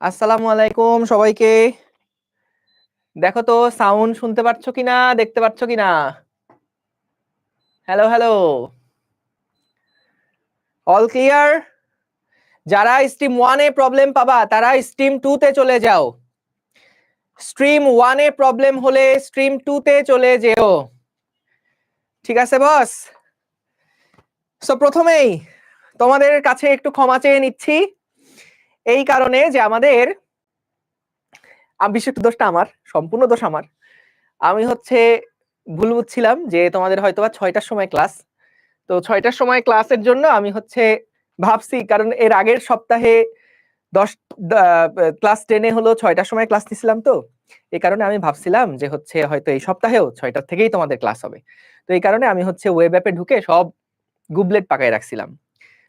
আসসালামু আলাইকুম সবাইকে। দেখো তো সাউন্ড শুনতে পাচ্ছ কিনা, দেখতে পাচ্ছ কিনা? Hello hello, all clear? যারা স্ট্রিম 1 এ প্রবলেম পাবা তারা স্ট্রিম 2 তে চলে যাও। স্ট্রিম 1 এ প্রবলেম হলে স্ট্রিম 2 তে চলে যেও। ঠিক আছে বস? সো প্রথমেই তোমাদের কাছে একটু ক্ষমা চেয়ে নিচ্ছি, এই কারণে যে আমাদের বিশেষ দোষটা আমার, সম্পূর্ণ দোষ আমার। আমি ভুল বুঝছিলাম যে তোমাদের হয়তোবা 6টার সময় ক্লাস। তো 6টার সময় ক্লাসের জন্য আমি ভাবছি, কারণ এর আগের সপ্তাহে 10 ক্লাস 10 এ হলো 6টার সময় ক্লাস নিছিলাম, তো এই কারণে আমি ভাবছিলাম যে হয়তো এই সপ্তাহেও 6টার থেকেই তোমাদের ক্লাস হবে। তো এই কারণে আমি ওয়েব অ্যাপে ঢুকে সব গুবলেট পাকায় রাখছিলাম,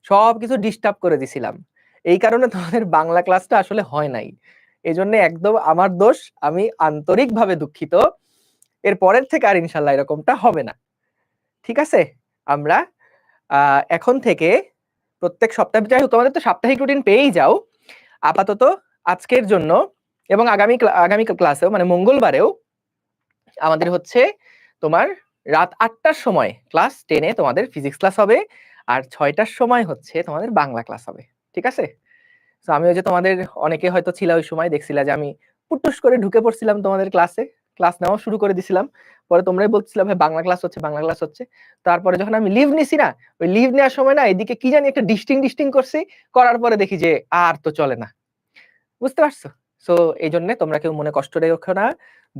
সবকিছু ডিস্টার্ব করে দিছিলাম। এই কারণে তোমাদের বাংলা ক্লাসটা আসলে হয় নাই। এজন্য একদম আমার দোষ, আমি আন্তরিকভাবে দুঃখিত। এর পরের থেকে আর ইনশাল্লাহ এরকমটা হবে না। ঠিক আছে? আমরা এখন থেকে প্রত্যেক সপ্তাহে, যাই হোক তোমাদের তো সাপ্তাহিক রুটিন পেয়েই যাও। আপাতত আজকের জন্য এবং আগামী ক্লাসেও, মানে মঙ্গলবারেও আমাদের তোমার রাত 8টার সময় ক্লাস 10 এ তোমাদের ফিজিক্স ক্লাস হবে, আর 6টার সময় তোমাদের বাংলা ক্লাস হবে। ঠিক আছে? তো আমি ওই যে তোমাদের অনেকে হয়তো ছিল ওই সময়, দেখছিলা যে আমি পুটুস করে ঢুকে পড়ছিলাম তোমাদের ক্লাসে, ক্লাস নেওয়া শুরু করে দিছিলাম। পরে তোমরাই বলছিলা ভাই বাংলা ক্লাস হচ্ছে, বাংলা ক্লাস হচ্ছে। তারপরে যখন আমি লিভ নিছি না, ওই লিভ নেওয়ার সময় না এদিকে কি জানি একটা ডিস্টিং করছি, করার পরে দেখি যে আর তো চলে না। বুঝতে পারছো? সো এই জন্য তোমরা কেউ মনে কষ্ট রেখো না,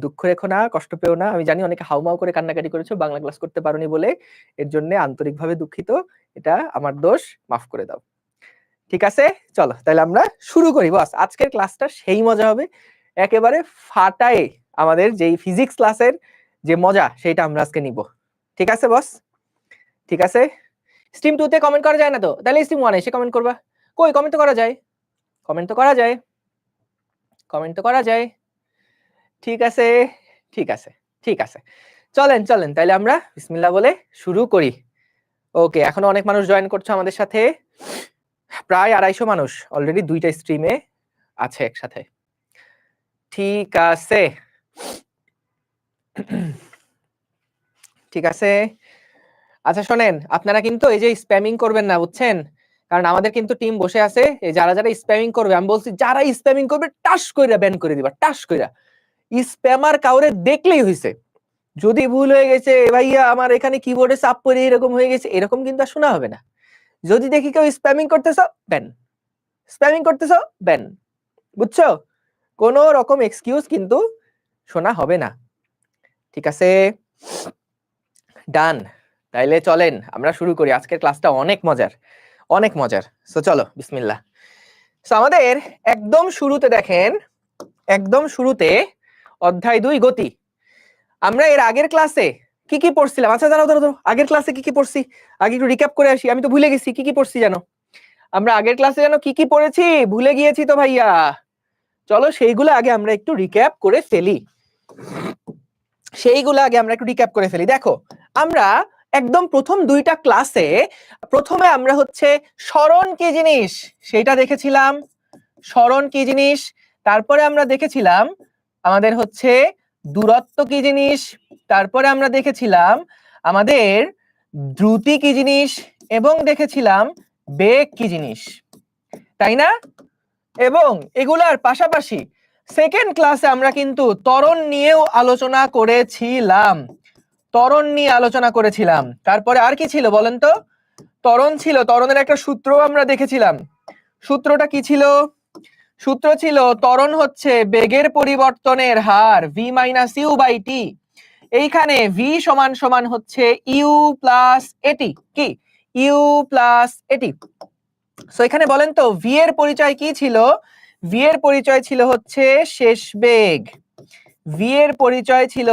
দুঃখ রেখো না, কষ্ট পেও না। আমি জানি অনেকে হাউমাউ করে কান্নাকাটি করেছো বাংলা ক্লাস করতে পারোনি বলে, এর জন্য আন্তরিকভাবে দুঃখিত। এটা আমার দোষ, মাফ করে দাও। ঠিক আছে, চলো তাহলে আমরা শুরু করি বস। আজকের ক্লাসটা সেই মজা হবে, একেবারে ফাটায় আমাদের যেই ফিজিক্স ক্লাসের যে মজা সেটা আমরা আজকে নিব। ঠিক আছে বস? ঠিক আছে। স্ট্রিম 2 তে কমেন্ট করা যায় না তো, তাহলে স্ট্রিম 1 এ এসে কমেন্ট করবা। কই কমেন্ট তো করা যায়, কমেন্ট তো করা যায়, কমেন্ট তো করা যায়। ঠিক আছে, ঠিক আছে, ঠিক আছে। চলেন চলেন তাহলে আমরা বিসমিল্লাহ বলে শুরু করি। ওকে, এখনো অনেক মানুষ জয়েন করছে আমাদের সাথে, প্রায় 250 মানুষ অলরেডি 2টা স্ট্রিমে আছে একসাথে। ঠিক আছে, ঠিক আছে। আচ্ছা শোনেন, আপনারা কিন্তু এই যে স্প্যামিং করবেন না, বুঝছেন? কারণ আমাদের কিন্তু টিম বসে আছে, এই যারা যারা স্প্যামিং করবে, আমি বলছি যারা স্প্যামিং করবে টাস কইরা ব্যান করে দিবা, টাস কইরা। স্প্যামার কাউরে দেখলেই হইছে। যদি ভুল হয়ে গেছে ভাইয়া আমার এখানে কিবোর্ডে চাপ পড়ে এরকম হয়ে গেছে, এরকম কিন্তু আর শোনা হবে না। যদি দেখি কেউ স্প্যামিং করতেছ, ব্যান। স্প্যামিং করতেছ, ব্যান। বুঝছো? কোনো রকম এক্সকিউজ কিন্তু শোনা হবে না। ঠিক আছে, ডান। তাইলে চলেন আমরা শুরু করি। আজকের ক্লাসটা অনেক মজার, অনেক মজার। সো চলো বিসমিল্লাহ। সো আমাদের একদম শুরুতে দেখেন, একদম শুরুতে অধ্যায় 2 গতি। আমরা এর আগের ক্লাসে কি কি পড়ছিলাম? আচ্ছা দাঁড়াও দাঁড়াও দাঁড়াও, আগের ক্লাসে কি কি পড়ছি আগে একটু রিক্যাপ করে আসি, আমি তো ভুলে গেছি কি কি পড়ছি জানো। আমরা আগের ক্লাসে জানো কি কি পড়েছি? ভুলে গিয়েছি তো ভাইয়া। চলো সেইগুলো আগে আমরা একটু রিক্যাপ করে ফেলি, সেইগুলো আগে আমরা একটু রিক্যাপ করে ফেলি। দেখো আমরা একদম প্রথম 2টা ক্লাসে প্রথমে আমরা সরণ কি জিনিস সেটা দেখেছিলাম, সরণ কি জিনিস। তারপরে আমরা দেখেছিলাম আমাদের দূরত্ব কি জিনিস। তারপরে আমরা দেখেছিলাম আমাদের দ্রুতি কি জিনিস, এবং দেখেছিলাম বেগ কি জিনিস, তাই না? এবং এগুলার পাশাপাশি সেকেন্ড ক্লাসে আমরা কিন্তু ত্বরণ নিয়েও আলোচনা করেছিলাম, ত্বরণ নিয়ে আলোচনা করেছিলাম। তারপরে আর কি ছিল বলেন তো? ত্বরণ ছিল, ত্বরণের একটা সূত্র আমরা দেখেছিলাম। সূত্রটা কি ছিল? সূত্র ছিল ত্বরণ বেগের পরিবর্তনের হার v - u/t। এইখানে v সমান সমান u প্লাস এটি, কি u প্লাস এটি। সো এখানে বলেন তো v এর পরিচয় কি ছিল? v এর পরিচয় ছিল শেষ বেগ, v এর পরিচয় ছিল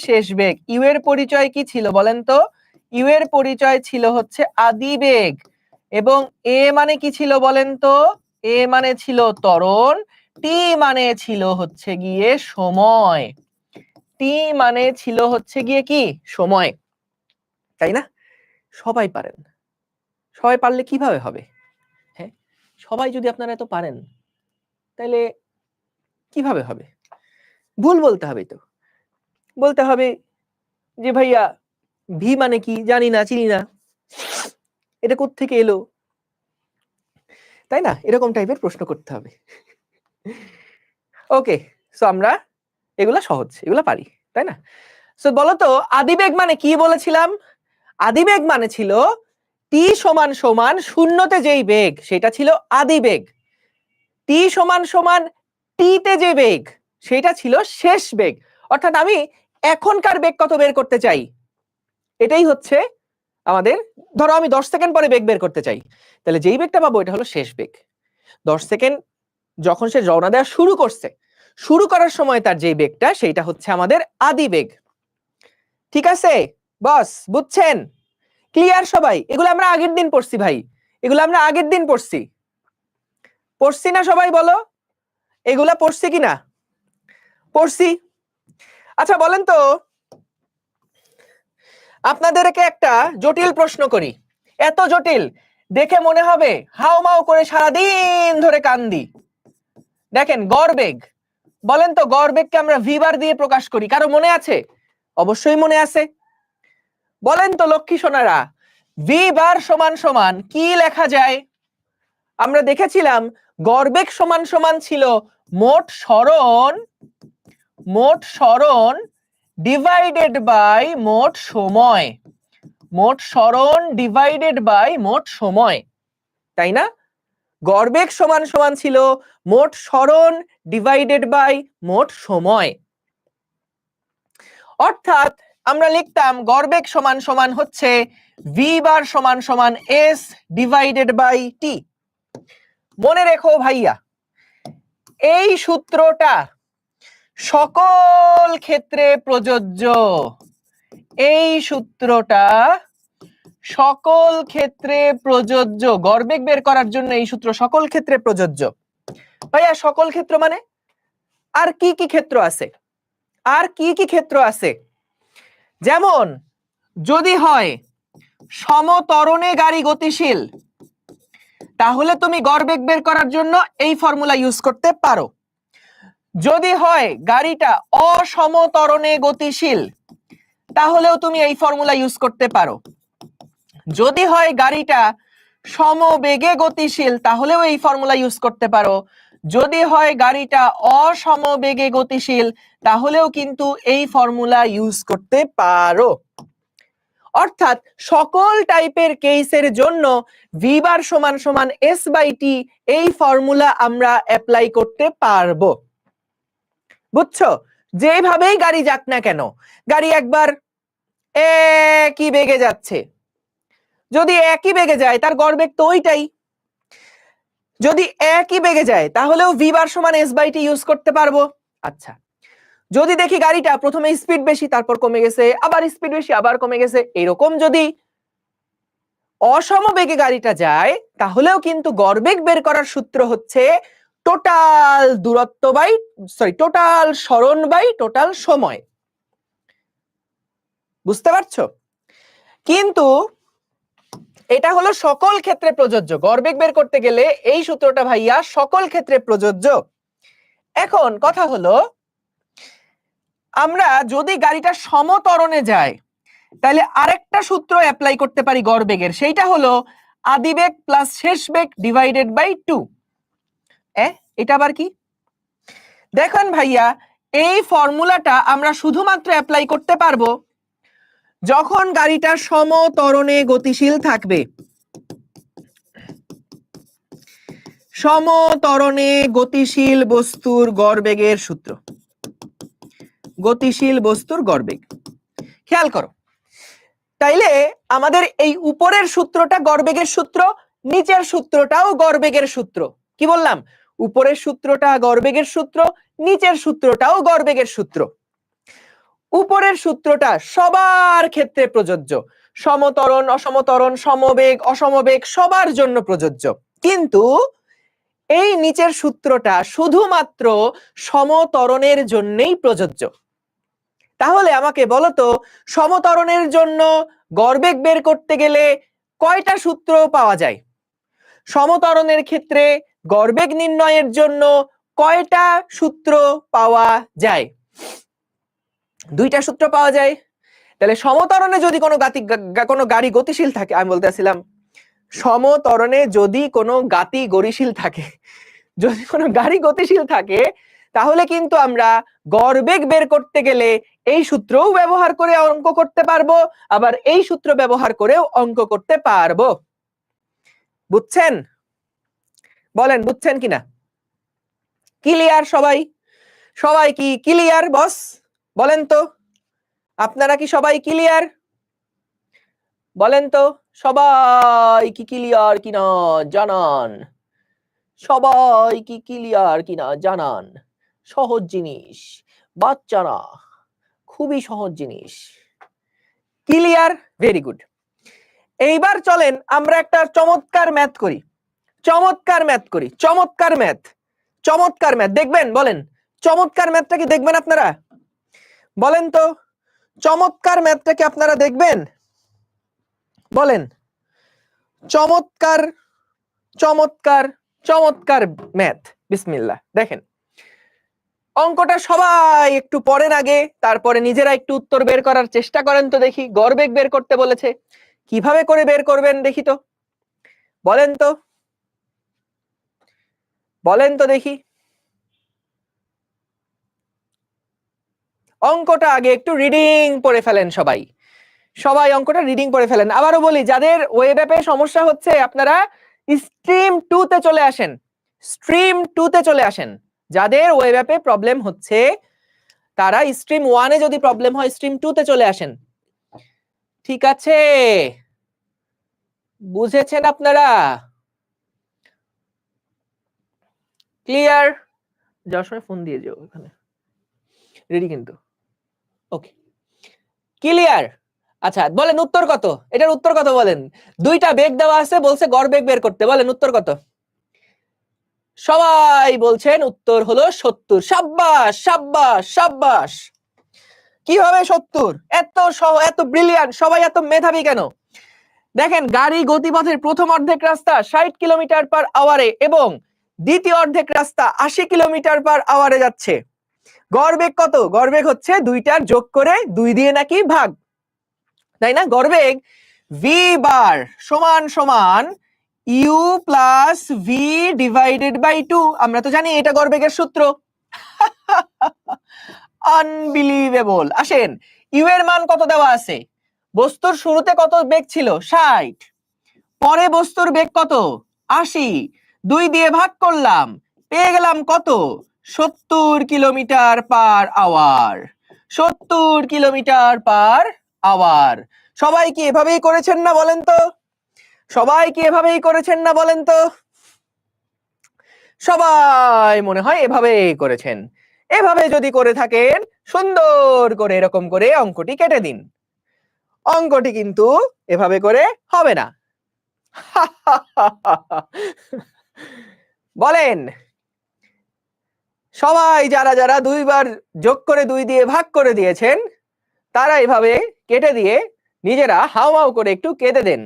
শেষ বেগ। u এর পরিচয় কি ছিল বলেন তো? u এর পরিচয় ছিল আদি বেগ। এবং a মানে কি ছিল বলেন তো? a মানে ছিল ত্বরণ, t মানে ছিল গিয়ে সময়, t মানে ছিল গিয়ে কি সময়, তাই না? সবাই পারেন, সবাই পারলে কিভাবে হবে? হ্যাঁ, সবাই যদি আপনারা এত পারেন তাহলে কিভাবে হবে? ভুল বলতে হবে তো, বলতে হবে যে ভাইয়া ভি মানে কি জানি না, চিনি না, এটা কোত্থেকে এলো, তাই না? এরকম টাইপের প্রশ্ন করতে হবে। ওকে, সো আমরা এগুলা সহজ, এগুলা পারি, তাই না? সো বলো তো আদিবেগ মানে কি বলেছিলাম? আদিবেগ মানে ছিল টি সমান সমান শূন্যতে যেই বেগ সেটা ছিল আদিবেগ, টি সমান সমান টি তে যে বেগ সেটা ছিল শেষ বেগ। অর্থাৎ আমি এখনকার বেগ কত বের করতে চাই, এটাই হচ্ছে আমাদের, ধরো আমি 10 সেকেন্ড পরে বেগ বের করতে চাই, তাহলে যেই বেগটা পাবো এটা হলো শেষ বেগ। 10 সেকেন্ড যখন সে রওনা দেওয়া শুরু করছে, শুরু করার সময় তার যেই বেগটা সেইটা হচ্ছে আমাদের আদি বেগ। ঠিক আছে বস, বুঝছেন? ক্লিয়ার সবাই? এগুলো আমরা আগের দিন পড়ছি ভাই, এগুলো আমরা আগের দিন পড়ছি, পড়ছি না সবাই বলো? এগুলা পড়ছি কিনা? পড়ছি। আচ্ছা বলেন তো, আপনাদেরকে একটা জটিল প্রশ্ন করি, এত জটিল দেখে মনে হবে হাউমাউ করে সারাদিন ধরে কান্দি। দেখেন গড়বেগ, বলেন তো গড়বেগকে আমরা ভি বার দিয়ে প্রকাশ করি, কারো মনে আছে? অবশ্যই মনে আছে। বলেন তো লক্ষ্মী সোনারা, ভি বার সমান সমান কি লেখা যায়? আমরা দেখেছিলাম গড়বেগ সমান সমান ছিল মোট সরণ ডিভাইডেড বাই মোট সময়, মোট সরণ ডিভাইডেড বাই মোট সময়, তাই না? গড়বেগ সমান সমান ছিল মোট সরণ ডিভাইডেড বাই মোট সময়। অর্থাৎ আমরা লিখতাম গড়বেগ সমান সমান হচ্ছে ভি বার সমান সমান এস ডিভাইডেড বাই টি। মনে রেখো ভাইয়া, এই সূত্রটা সকল ক্ষেত্রে প্রযোজ্য, এই সূত্রটা সকল ক্ষেত্রে প্রযোজ্য, গড়বেগ বের করার জন্য এই সূত্র সকল ক্ষেত্রে প্রযোজ্য। ভাইয়া সকল ক্ষেত্র মানে আর কি কি ক্ষেত্র আছে? আর কি কি ক্ষেত্র আছে? যেমন যদি হয় সমত্বরণে গাড়ি গতিশীল, তাহলে তুমি গড়বেগ বের করার জন্য এই ফর্মুলা ইউজ করতে পারো। যদি হয় গাড়িটা অসমত্বরণে গতিশীল, তাহলেও তুমি এই ফর্মুলা ইউজ করতে পারো। যদি হয় গাড়িটা সমবেগে গতিশীল, তাহলেও এই ফর্মুলা ইউজ করতে পারো। যদি হয় গাড়িটা অসমবেগে গতিশীল, তাহলেও কিন্তু এই ফর্মুলা ইউজ করতে পারো। অর্থাৎ সকল টাইপের কেসের জন্য ভি বার সমান সমান এস বাই টি এই ফর্মুলা আমরা অ্যাপ্লাই করতে পারবো। বুঝছো? যেভাবেই গাড়ি যাক না কেন, গাড়ি একবার একই বেগে যাচ্ছে, যদি একই বেগে যায় তার গড়বেগ তো ওইটাই, যদি একই বেগে যায় তাহলেও ভি বার সমান এস বাই টি ইউজ করতে পারবো। আচ্ছা, যদি দেখি গাড়িটা প্রথমে স্পিড বেশি তারপর কমে গেছে, আবার স্পিড বেশি আবার কমে গেছে, এরকম যদি অসমবেগে গাড়িটা যায়, তাহলেও কিন্তু গড়বেগ বের করার সূত্র হচ্ছে টোটাল দূরত্ব বাই টোটাল সরণ বাই টোটাল সময়। বুঝতে পারছো? কিন্তু এটা হলো সকল ক্ষেত্রে প্রযোজ্য, গড়বেগ বের করতে গেলে এই সূত্রটা ভাইয়া সকল ক্ষেত্রে প্রযোজ্য। এখন কথা হলো, আমরা যদি গাড়িটা সমত্বরণে যায় তাহলে আরেকটা সূত্র অ্যাপ্লাই করতে পারি গড়বেগের, সেইটা হলো আদিবেগ প্লাস শেষ বেগ ডিভাইডেড বাই 2। এটা আবার কি? দেখেন ভাইয়া, এই ফর্মুলাটা আমরা শুধুমাত্র অ্যাপ্লাই করতে পারবো যখন গাড়িটা সমত্বরণে গতিশীল থাকবে। সমত্বরণে গতিশীল বস্তুর গড়বেগের সূত্র, গতিশীল বস্তুর গড়বেগ। খেয়াল করো, তাইলে আমাদের এই উপরের সূত্রটা গড়বেগের সূত্র, নিচের সূত্রটাও গড়বেগের সূত্র। কি বললাম? উপরের সূত্রটা গড়বেগের সূত্র, নিচের সূত্রটাও গড়বেগের সূত্র। উপরের সূত্রটা সবার ক্ষেত্রে প্রযোজ্য, সমত্বরণ অসমত্বরণ সমবেগ অসমবেগ সবার জন্য প্রযোজ্য, কিন্তু এই নিচের সূত্রটা শুধুমাত্র সমত্বরণের জন্যই প্রযোজ্য। তাহলে আমাকে বলো তো, সমত্বরণের জন্য গড়বেগ বের করতে গেলে কয়টা সূত্র পাওয়া যায়? সমত্বরণের ক্ষেত্রে গড়বেগ নির্ণয়ের জন্য কয়টা সূত্র পাওয়া যায়? দুইটা সূত্র পাওয়া যায়। তাহলে সমত্বরণে যদি কোনো গাড়ি গতিশীল থাকে, আমি বলতে আসছিলাম সমত্বরণে যদি কোনো গাড়ি গতিশীল থাকে, যদি কোনো গাড়ি গতিশীল থাকে, তাহলে কিন্তু আমরা গড়বেগ বের করতে গেলে এই সূত্রও ব্যবহার করে অঙ্ক করতে পারবো, আবার এই সূত্র ব্যবহার করেও অঙ্ক করতে পারবো। বুঝছেন? বলেন বুঝছেন কিনা? ক্লিয়ার সবাই? সবাই কি ক্লিয়ার বস? বলেন তো, আপনারা কি সবাই ক্লিয়ার? বলেন তো সবাই কি ক্লিয়ার কিনা জানান। সবাই কি ক্লিয়ার কিনা জানান। সহজ জিনিস, বাচ্চারা, খুবই সহজ জিনিস। ক্লিয়ার? Very good. এইবার চলেন আমরা একটা চমৎকার ম্যাথ করি। চমৎকার ম্যাথ করি, চমৎকার ম্যাথ। চমৎকার ম্যাথ দেখবেন? বলেন চমৎকার ম্যাথটা কি দেখবেন আপনারা? বলেন তো চমৎকার ম্যাথটা কি আপনারা দেখবেন? বলেন চমৎকার চমৎকার চমৎকার ম্যাথ। বিসমিল্লাহ। দেখেন অঙ্কটা সবাই একটু পড়েন আগে, তারপরে নিজেরা একটু উত্তর বের করার চেষ্টা করেন তো দেখি। গড়বেগ বের করতে বলেছে, কিভাবে করে বের করবেন দেখি তো। বলেন তো, বলেন তো দেখি। অঙ্কটা আগে একটু রিডিং পড়ে ফেলেন সবাই। সবাই অঙ্কটা রিডিং পড়ে ফেলেন। আবারও বলি, যাদের ওয়েব অ্যাপে সমস্যা হচ্ছে আপনারা স্ট্রিম 2 তে চলে আসেন। স্ট্রিম 2 তে চলে আসেন। যাদের ওয়েব অ্যাপে প্রবলেম হচ্ছে তারা স্ট্রিম 1 এ যদি প্রবলেম হয় স্ট্রিম 2 তে চলে আসেন। ঠিক আছে? বুঝেছেন আপনারা? ক্লিয়ার? যাওয়ার সময় ফোন দিয়ে যাও, এখানে রেডি কিন্তু। ওকে, ক্লিয়ার? আচ্ছা বলেন উত্তর কত? এটার উত্তর কত বলেন? দুইটা বেগ দেওয়া আছে, বলছে গড় বেগ বের করতে। বলেন উত্তর কত? সবাই বলছেন উত্তর হলো 70। সাব্বাস সাব্বাস সাব্বাস। কিভাবে 70? এত ব্রিলিয়ান্ট, সবাই এত মেধাবী কেন? দেখেন গাড়ি গতিপথের প্রথম অর্ধেক রাস্তা 60 কিলোমিটার পার আওয়ারে এবং দ্বিতীয় অর্ধেক রাস্তা 80 কিলোমিটার পার আওয়ারে যাচ্ছে। গড়বেগ কত? গড়বেগ হচ্ছে দুইটার যোগ করে 2 দিয়ে নাকি ভাগ, তাই না? গড়বেগ ভি বার সমান সমান U plus V divided by 2। আমরা তো জানি এটা গড়বেগের সূত্র। আনবিলিভেবল। আসেন, ইউ এর মান কত দেওয়া আছে? বস্তুর শুরুতে কত বেগ ছিল? 60। পরে বস্তুর বেগ কত? 80। 2 দিয়ে ভাগ করলাম, পেয়ে গেলাম কত? 70 kilometre per hour. 70 kilometre per hour. সবাই কি এভাবেই করেছেন না বলেন তো? সবাই কি এভাবেই করেছেন না বলেন তো? সবাই মনে হয় এভাবেই করেছেন। এভাবে যদি করে থাকেন সুন্দর করে এরকম করে অঙ্কটি কেটে দিন। অঙ্কটি কিন্তু এভাবে করে হবে না। বলেন সবাই যারা যারা 2 বার যোগ করে 2 দিয়ে ভাগ করে দিয়েছেন তারা এভাবে কেটে দিয়ে নিজেরা হাউমাউ করে একটু কেটে দেন।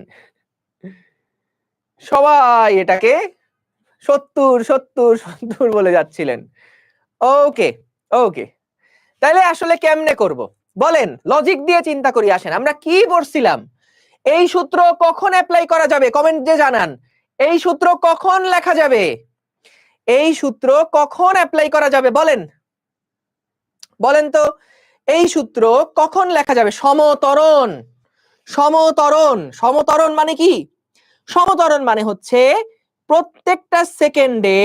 সবাই এটাকে 70 70 70 বলে যাচ্ছিলেন। ওকে ওকে, তাহলে আসলে কেমনে করব বলেন? লজিক দিয়ে চিন্তা করি। আসেন, আমরা কি পড়ছিলাম? এই সূত্র কখন অ্যাপ্লাই করা যাবে কমেন্টে জানান। এই সূত্র কখন লেখা যাবে? এই সূত্র কখন অ্যাপ্লাই করা যাবে বলেন? বলেন তো এই সূত্র কখন লেখা যাবে? সমত্বরণ। সমত্বরণ, সমত্বরণ মানে কি? সমত্বরণ মানে হচ্ছে প্রত্যেকটা সেকেন্ডে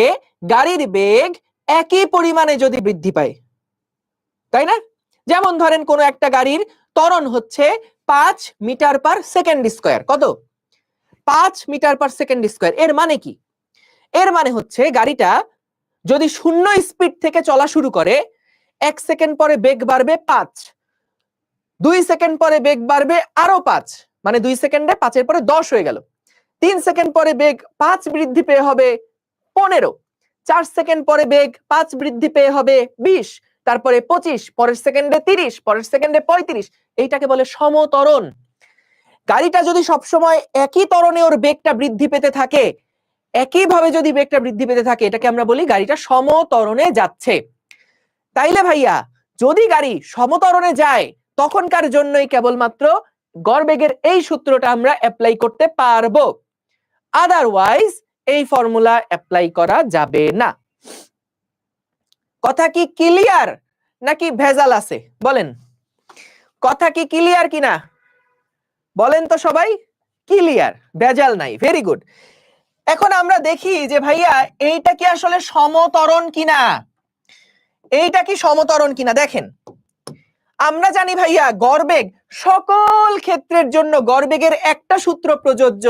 গাড়ির বেগ একই পরিমাণে যদি বৃদ্ধি পায়, তাই না? যেমন ধরেন কোন একটা গাড়ির ত্বরণ হচ্ছে 5 মিটার পার সেকেন্ড স্কয়ার। কত? 5 মিটার পার সেকেন্ড স্কয়ার। এর মানে কি? এর মানে হচ্ছে গাড়িটা যদি 0 স্পিড থেকে চলা শুরু করে, 1 সেকেন্ড পরে বেগ বাড়বে 5, 2 সেকেন্ড পরে বেগ বাড়বে আরো 5, মানে 2 সেকেন্ডে 5 এর পরে 10 হয়ে গেল। 3 সেকেন্ড পরে বেগ 5 বৃদ্ধি পেয়ে হবে 15, 4 সেকেন্ড পরে বেগ 5 বৃদ্ধি পেয়ে হবে 20, তারপরে 25, পরের সেকেন্ডে 30, পরের সেকেন্ডে 35। এইটাকে বলে সমত্বরণ। গাড়িটা যদি সব সময় একই ত্বরণে ওর বেগটা বৃদ্ধি পেতে থাকে, একইভাবে যদি বেগটা বৃদ্ধি পেতে থাকে এটাকে আমরা বলি গাড়িটা সমত্বরণে যাচ্ছে। তাইলে ভাইয়া যদি গাড়ি সমত্বরণে যায় তখনকার জন্যই কেবলমাত্র গড়বেগের এই সূত্রটা আমরা অ্যাপ্লাই করতে পারবো, আদারওয়াইজ এই ফর্মুলা অ্যাপ্লাই করা যাবে না। কথা কি ক্লিয়ার নাকি ভেজাল আছে বলেন? কথা কি ক্লিয়ার কিনা বলেন তো সবাই? ক্লিয়ার, ভেজাল নাই, ভেরি গুড। এখন আমরা দেখি যে ভাইয়া এইটা কি আসলে সমত্বরণ কিনা, এইটা কি সমত্বরণ কিনা। দেখেন আমরা জানি ভাইয়া গড়বেগ সকল ক্ষেত্রের জন্য গড়বেগের একটা সূত্র প্রযোজ্য,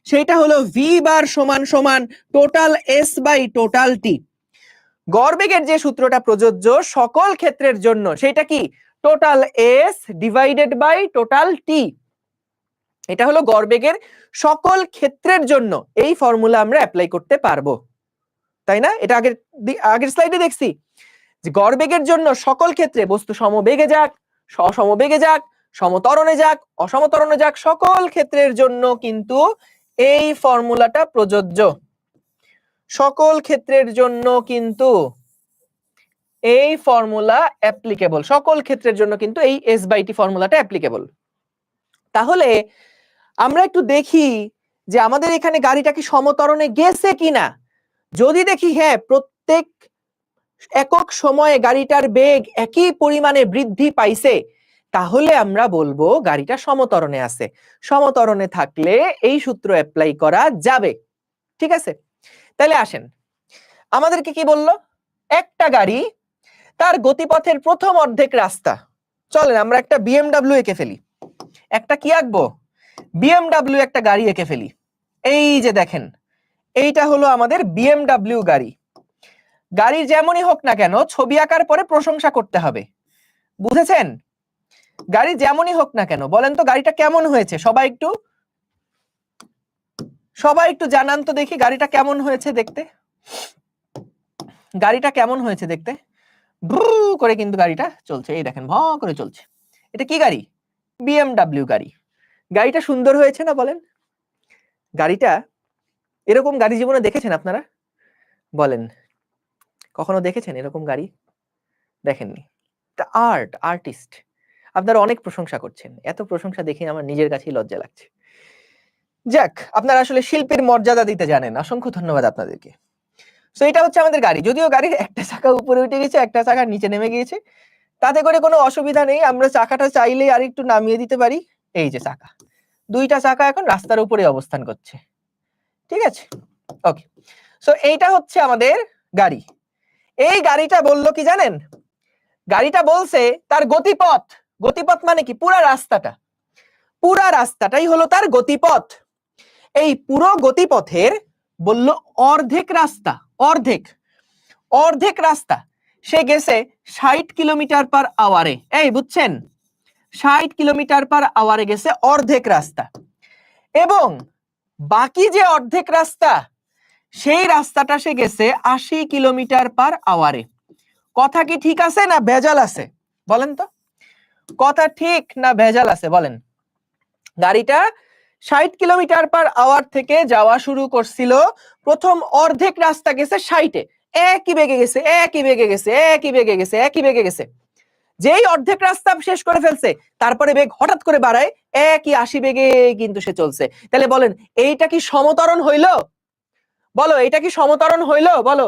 সেটা হলো ভি বার সমান সমান total S by total T. গড়বেগের যে সূত্রটা প্রযোজ্য সকল ক্ষেত্রের জন্য সেটা কি total S divided by total T. এটা হলো গড়বেগের সকল ক্ষেত্রের জন্য এই ফর্মুলা আমরা অ্যাপ্লাই করতে পারবো, তাই না? এটা আগের স্লাইডে দেখছি যে গড়বেগের জন্য সকল ক্ষেত্রে বস্তু সমবেগে যাক, অসমবেগে যাক, সমত্বরণে যাক, অসমত্বরণে যাক, সকল ক্ষেত্রের জন্য কিন্তু এই ফর্মুলাটা প্রযোজ্য। সকল ক্ষেত্রের জন্য কিন্তু এই ফর্মুলা অ্যাপ্লিকেবল, সকল ক্ষেত্রের জন্য কিন্তু এই এস বাই টি ফর্মুলাটা অ্যাপ্লিকেবল। তাহলে আমরা একটু দেখি যে আমাদের এখানে গাড়িটা কি সমত্বরণে গেছে কিনা। যদি দেখি হ্যাঁ প্রত্যেক একক সময়ে গাড়িটার বেগ একই পরিমাণে বৃদ্ধি পাইছে, তাহলে আমরা বলবো গাড়িটা সমত্বরণে আছে। সমত্বরণে থাকলে এই সূত্র অ্যাপ্লাই করা যাবে, ঠিক আছে? তাহলে আসেন আমাদেরকে কি বললো, একটা গাড়ি তার গতিপথের প্রথম অর্ধেক রাস্তা, চলেন আমরা একটা বিএমডব্লিউ এঁকে ফেলি। একটা কি আঁকবো? বিএমডব্লিউ একটা গাড়ি এঁকে ফেলি। এই যে দেখেন এইটা হলো আমাদের বিএমডব্লিউ গাড়ি। গাড়ির যেমনই হোক না কেন ছবি আঁকার পরে প্রশংসা করতে হবে, বুঝেছেন? গাড়ি যেমনই হোক না কেন বলেন তো গাড়িটা কেমন হয়েছে, সবাই একটু জানান তো দেখি গাড়িটা কেমন হয়েছে দেখতে। গাড়িটা কেমন হয়েছে দেখতে? ব্রু করে কিন্তু গাড়িটা চলছে, এই দেখেন ভ করে চলছে। এটা কি গাড়ি? বিএমডব্লিউ গাড়ি। গাড়িটা সুন্দর হয়েছে না বলেন? গাড়িটা এরকম গাড়ি জীবনে দেখেছেন আপনারা? বলেন কখনো দেখেছেন এরকম গাড়ি? দেখেননি? এটা আর্টিস্ট। আপনারা অনেক প্রশংসা করছেন, এত প্রশংসা দেখে আমার নিজের কাছেই লজ্জা লাগছে। যাক, আপনারা আসলে শিল্পীর মর্যাদা দিতে জানেন, অসংখ্য ধন্যবাদ আপনাদেরকে। সো এটা হচ্ছে আমাদের গাড়ি, যদিও গাড়ির একটা চাকা উপরে উঠে গেছে একটা চাকা নিচে নেমে গিয়েছে, তাতে করে কোনো অসুবিধা নেই, আমরা চাকাটা চাইলেই আর একটু নামিয়ে দিতে পারি। এই যে চাকা, দুইটা চাকা এখন রাস্তার উপরে অবস্থান করছে, ঠিক আছে? ওকে, সো এইটা হচ্ছে আমাদের গাড়ি। এই গাড়িটা বললো কি জানেন? গাড়িটা বলছে তার গতিপথ, গতিপথ মানে কি? পুরা রাস্তাটাই হলো তার গতিপথ। এই পুরো গতিপথের বলল অর্ধেক রাস্তা সে গেছে 60 কিলোমিটার পার আওয়ারে। এই বুঝছেন, 60 কিলোমিটার পার আওয়ারে গেছে অর্ধেক রাস্তা, এবং বাকি যে অর্ধেক রাস্তা সেই রাস্তাটা সে গেছে 80 কিলোমিটার পার আওয়ারে। কথা কি ঠিক আছে না ভেজাল আছে বলেন তো? কথা ঠিক না ভেজাল আছে বলেন? গাড়িটা 60 কিলোমিটার পার আওয়ার থেকে যাওয়া শুরু করছিল, প্রথম অর্ধেক রাস্তা গেছে 60-এ, একই বেগে গেছে। যেই অর্ধেক রাস্তা শেষ করে ফেলছে তারপরে বেগ হঠাৎ করে বাড়ায়, একই 80 বেগে কিন্তু সে চলছে। তাহলে বলেন এইটা কি সমত্বরণ হইল? বলো এইটা কি সমত্বরণ হইল? বলো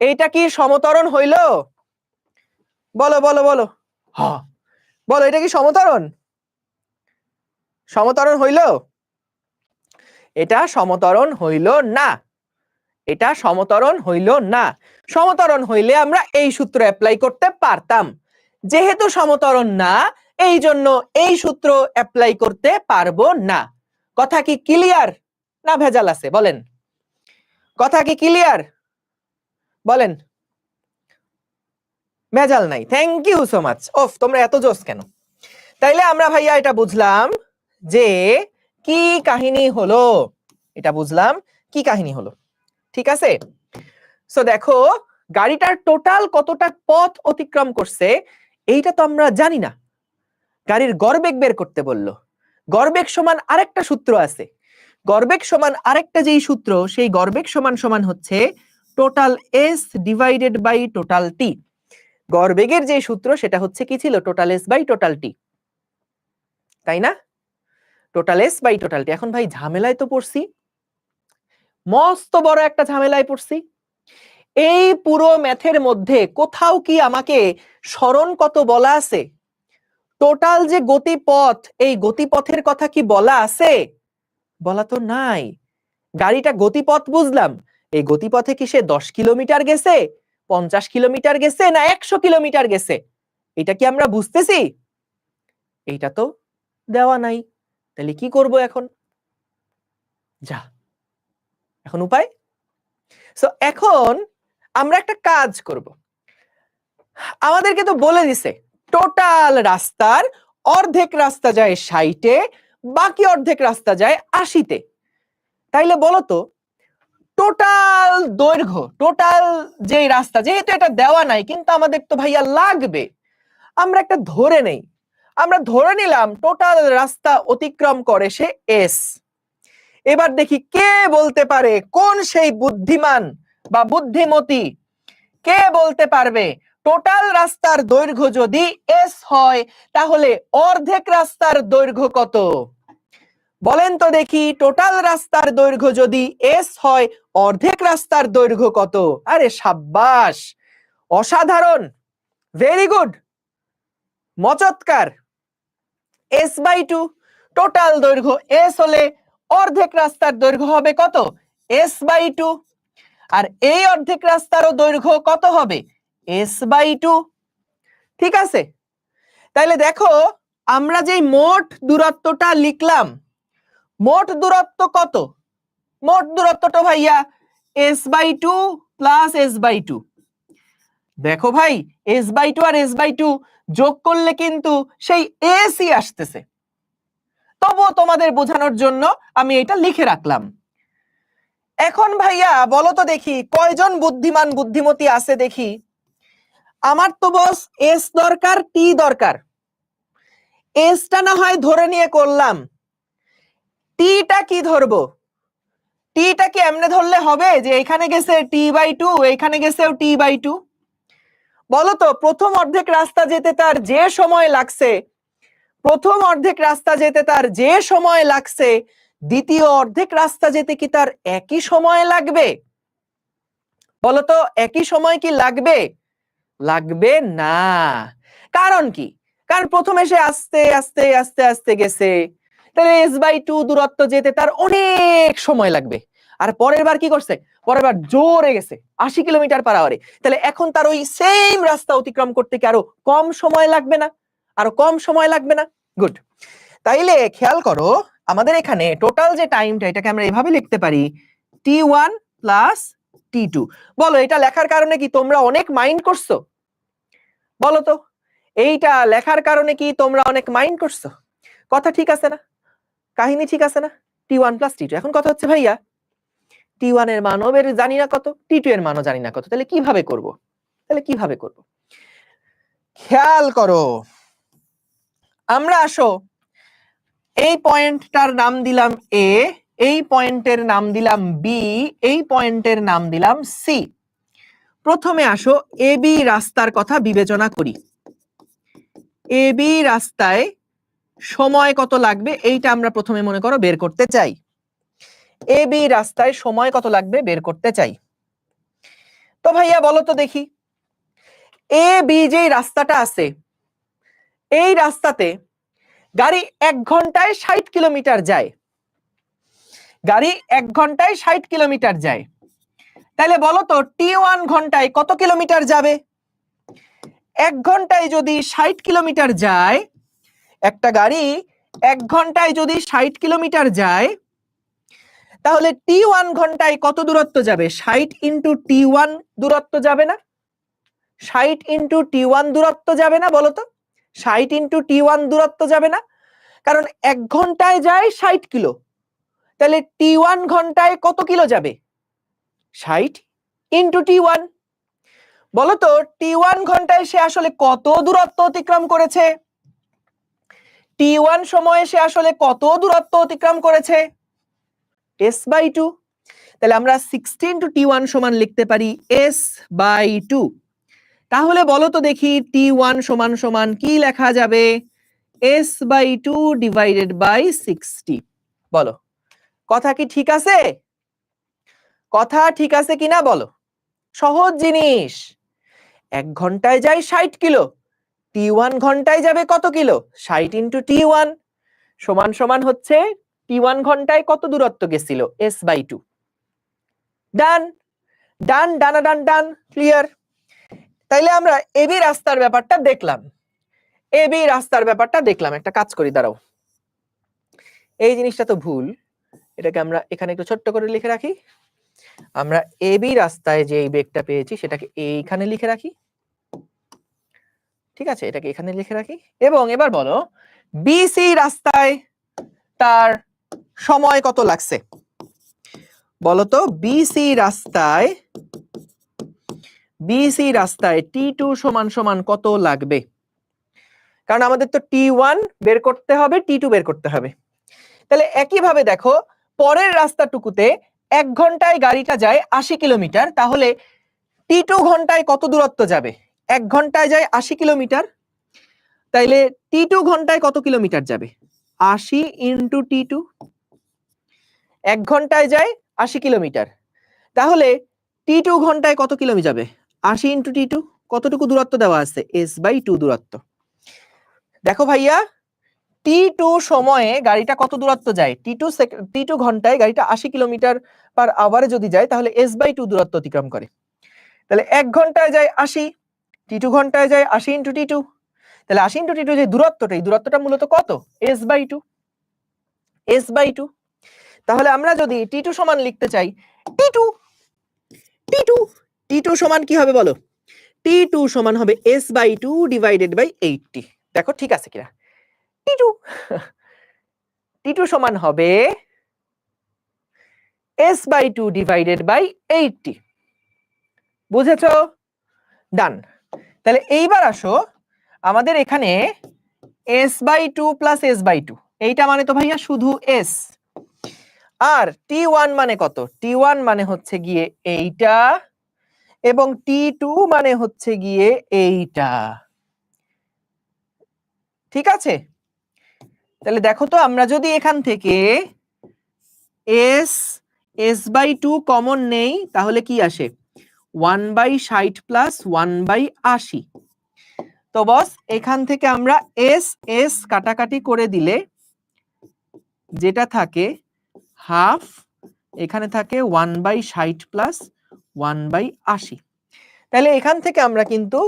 এইটা কি সমত্বরণ হইল? বলো বলো বলো, হ্যাঁ বলো, এটা কি সমত্বরণ হইল? এটা সমত্বরণ হইল না, এটা সমত্বরণ হইল না। সমত্বরণ হইলে আমরা এই সূত্র অ্যাপ্লাই করতে পারতাম, যেহেতু সমত্বরণ না এই জন্য এই সূত্র অ্যাপ্লাই করতে পারবো না। কথা কি ক্লিয়ার না ভেজাল আছে বলেন? কথা কি ক্লিয়ার বলেন? ভেজাল নাই, থ্যাংক ইউ সো মাচ। ওফ, তোমরা এত জোশ কেন? তাইলে আমরা ভাইয়া এটা বুঝলাম যে কি কাহিনী হলো, এটা বুঝলাম কি কাহিনী হলো, ঠিক আছে? সো দেখো গাড়িটার টোটাল কতটা পথ অতিক্রম করছে এইটা তো আমরা জানি না, গাড়ির গড়বেগ বের করতে বললো। গড়বেগ সমান আরেকটা সূত্র আছে, গড়বেগ সমান আরেকটা যেই সূত্র, সেই গড়বেগ সমান সমান হচ্ছে total S divided by total T. গড়বেগের যে সূত্র সেটা হচ্ছে কি ছিল, total S by total T, তাই না? Total S by total T. এখন ভাই ঝামেলায় তো পড়ছি, মস্ত বড় একটা ঝামেলায় পড়ছি। এই পুরো ম্যাথের মধ্যে কোথাও কি আমাকে সরণ কত বলা আছে? টোটাল যে গতিপথ, এই গতিপথের কথা কি বলা আছে? বলা তো নাই। গাড়িটা গতিপথ বুঝলাম, এই গতিপথে কি সে 10 কিলোমিটার গেছে, 50 কিলোমিটার গেছে, না 100 কিলোমিটার গেছে, এটা কি আমরা বুঝতেছি? এইটা তো দেওয়া নাই। তাহলে কি করব এখন? যা, এখন উপায়? সো এখন আমরা একটা কাজ করব। আমাদেরকে তো বলে দিছে টোটাল রাস্তার অর্ধেক রাস্তা যায় 60-এ, বাকি অর্ধেক রাস্তা যায় 80-তে। তাইলে বলো তো, টোটাল দৈর্ঘ্য, টোটাল যে রাস্তা, যেহেতু এটা দেওয়া নাই কিন্তু আমাদের তো ভাইয়া লাগবে, আমরা একটা ধরে নেই। আমরা ধরে নিলাম টোটাল রাস্তা অতিক্রম করে সে এস। এবার দেখি কে বলতে পারে, কোন সেই বুদ্ধিমান বা বুদ্ধিমতী, কে বলতে পারবে টোটাল রাস্তার দৈর্ঘ্য যদি এস হয় তাহলে অর্ধেক রাস্তার দৈর্ঘ্য কত? বলেন তো দেখি, টোটাল রাস্তার দৈর্ঘ্য যদি এস হয় অর্ধেক রাস্তার দৈর্ঘ্য কত? আরে সাব্বাস, অসাধারণ, ভেরি গুড, মচৎকার। এস বাই টু, টোটাল দৈর্ঘ্য এস হলে অর্ধেক রাস্তার দৈর্ঘ্য হবে কত? S by two. আর এই অর্ধেক রাস্তারও দৈর্ঘ্য কত হবে? S by two. ঠিক আছে, তাহলে দেখো আমরা যে মোট দূরত্বটা লিখলাম, মোট দূরত্ব কত? মোট দূরত্বটা ভাইয়া S by two plus S by two. দেখো ভাই, এস বাই টু আর এস বাই টু যোগ করলে কিন্তু সেই এসই আসতেছে, তবুও তোমাদের বোঝানোর জন্য আমি এটা লিখে রাখলাম। এখন ভাইয়া বলো তো দেখি কয়জন বুদ্ধিমান বুদ্ধিমতী আছে দেখি। আমার তো বস এস দরকার, টি দরকার। এসটা না হয় ধরে নিয়ে করলাম, টিটা কি ধরবো? টিটা কি এমনি ধরলে হবে যে এখানে গেছে টি বাই টু, এখানে গেছেও টি বাই টু? বলো তো, প্রথম অর্ধেক রাস্তা যেতে তার যে সময় লাগছে, প্রথম অর্ধেক রাস্তা যেতে তার যে সময় লাগছে, দ্বিতীয় অর্ধেক রাস্তা যেতে কি তার একই সময় লাগবে? বলো তো, একই সময় কি লাগবে? লাগবে না। কারণ কি? কারণ প্রথমে সে আস্তে আস্তে আস্তে আস্তে গেছে, তাহলে এস বাই টু দূরত্ব যেতে তার অনেক সময় লাগবে। আর পরের বার কি করছে? পরের বার জোরে গেছে 80 কিলোমিটার পার আওয়ারে, তাহলে এখন তার ওই সেম রাস্তা অতিক্রম করতে কি আরো কম সময় লাগবে না? আরো কম সময় লাগবে না? গুড। তাইলে খেয়াল করো, আমাদের এখানে টোটাল যে টাইমটা, এটাকে আমরা এভাবে লিখতে পারি t1 প্লাস t2। বলো, এটা লেখার কারণে কি তোমরা অনেক মাইন্ড করছো? বলো তো, এইটা লেখার কারণে কি তোমরা অনেক মাইন্ড করছো? কথা ঠিক আছে না? কাহিনী ঠিক আছে না? t1 plus t2। এখন কথা হচ্ছে ভাইয়া, t1 এর মানও জানি না কত, t2 এর মানও জানি না কত, তাহলে কিভাবে করব? তাহলে কিভাবে করব? খেয়াল করো, আমরা আসো এই পয়েন্টটার নাম দিলাম এ, এই পয়েন্টের নাম দিলাম বি, এই পয়েন্টের নাম দিলাম সি। প্রথমে আসো এ বি রাস্তার কথা বিবেচনা করি। এ বি রাস্তায় সময় কত লাগবে এইটা আমরা প্রথমে মনে করো বের করতে চাই। এ বি রাস্তায় সময় কত লাগবে বের করতে চাই। তো ভাইয়া বলো তো দেখি, এ বি যে রাস্তাটা আছে, এই রাস্তাতে গাড়ি 1 ঘন্টায় 60 কিলোমিটার যায়, গাড়ি 1 ঘন্টায় 60 কিলোমিটার যায়। তাহলে বলো তো t1 ঘন্টায় কত কিলোমিটার যাবে? 1 ঘন্টায় যদি 60 কিলোমিটার যায়, একটা গাড়ি 1 ঘন্টায় যদি 60 কিলোমিটার যায়, তাহলে t1 ঘন্টায় কত দূরত্ব যাবে? 60 ইন্টু t1 দূরত্ব যাবে না? 60 ইন্টু t1 দূরত্ব যাবে না? বলো তো, 60 ইন্টু t1 দূরত্ব যাবে না? কারণ 1 ঘন্টায় যায় 60 কিলো, তাহলে t1 ঘন্টায় কত কিলো যাবে? 60 ইন্টু t1। বলো তো t1 ঘন্টায় সে আসলে কত দূরত্ব অতিক্রম করেছে? t1 সময়ে সে আসলে কত দূরত্ব অতিক্রম করেছে? s/2। তাহলে আমরা 16 * t1 সমান লিখতে পারি s/2। তাহলে বলো তো দেখি t1 সমান সমান কি লেখা যাবে? s/2 divided by 60। বলো কথা কি ঠিক আছে? কথা ঠিক আছে কিনা বলো? সহজ জিনিস। 1 ঘন্টায় যায় 60 কিলো, t1 ঘন্টায় যাবে কত কিলো? 60 * t1 সমান সমান হচ্ছে t1 ঘন্টায় কত দূরত্ব গেছিল? s/2। ডান ডান ডানা ডান ডান, ক্লিয়ার। তাইলে আমরা এবি রাস্তার ব্যাপারটা দেখলাম। এবি রাস্তার ব্যাপারটা দেখলাম। একটা কাজ করি, দাঁড়াও, এই জিনিসটা তো ভুল, এটাকে আমরা এখানে একটু ছোট্ট করে লিখে রাখি। আমরা এবি রাস্তায় যে এই বেগটা পেয়েছি সেটাকে এইখানে লিখে রাখি, ঠিক আছে? এটাকে এখানে লিখে রাখি। এবং এবার বলো বিসি রাস্তায় তার সময় কত লাগছে? বলো তো বিসি রাস্তায় t2 সমান সমান কত লাগবে? কারণ আমাদের তো t1 বের করতে হবে, t2 বের করতে হবে। তাহলে একই ভাবে দেখো পরের রাস্তাটুকুতে 1 ঘন্টায় গাড়িটা যায় 80 কিলোমিটার, তাহলে t2 ঘন্টায় কত দূরত্ব যাবে? 1 ঘন্টায় যায় 80 কিলোমিটার, তাইলে t2 ঘন্টায় কত কিলোমিটার যাবে? 80 * t2। 1 ঘন্টায় যায় 80 কিলোমিটার, তাহলে t2 ঘন্টায় কত কিলোমিটার যাবে? 80 * t2। কতটুকু দূরত্ব দেওয়া আছে? s/2 দূরত্ব। দেখো ভাইয়া, t2 সময়ে গাড়িটা কত দূরত্ব যায়? t2 ঘন্টায় গাড়িটা 80 কিলোমিটার পার আওয়ারে যদি যায় তাহলে s/2 দূরত্ব অতিক্রম করে। তাহলে 1 ঘন্টায় যায় 80, t2 ঘন্টায় যায় 80 * t2। তাহলে 80 * t2 যে দূরত্বটা, এই দূরত্বটা মূলত কত? s/2। তাহলে আমরা যদি t2 সমান লিখতে চাই, t2 সমান কি হবে বলো? t2 সমান হবে s/2 ডিভাইডেড বাই 80। দেখো ঠিক আছে কিনা? t2 সমান হবে s/2 ডিভাইডেড বাই 80। বুঝেছো? ডান। তাহলে এইবার আসো, আমাদের এখানে s/2 প্লাস s/2, এইটা মানে তো ভাইয়া শুধু s। আর t1 মানে কত? t1 মানে হচ্ছে গিয়ে এইটা, এবং t2 মানে হচ্ছে গিয়ে এইটা, ঠিক আছে? তাহলে দেখো তো, আমরা যদি এখান থেকে s/2 কমন নেই তাহলে কি আসে? 1/60 প্লাস 1/80। তো বস এখান থেকে আমরা s কাটাকাটি করে দিলে যেটা থাকে হাফ, এখানে থাকে 1/60 প্লাস 1/80। তাহলে এখান থেকে আমরা কিন্তু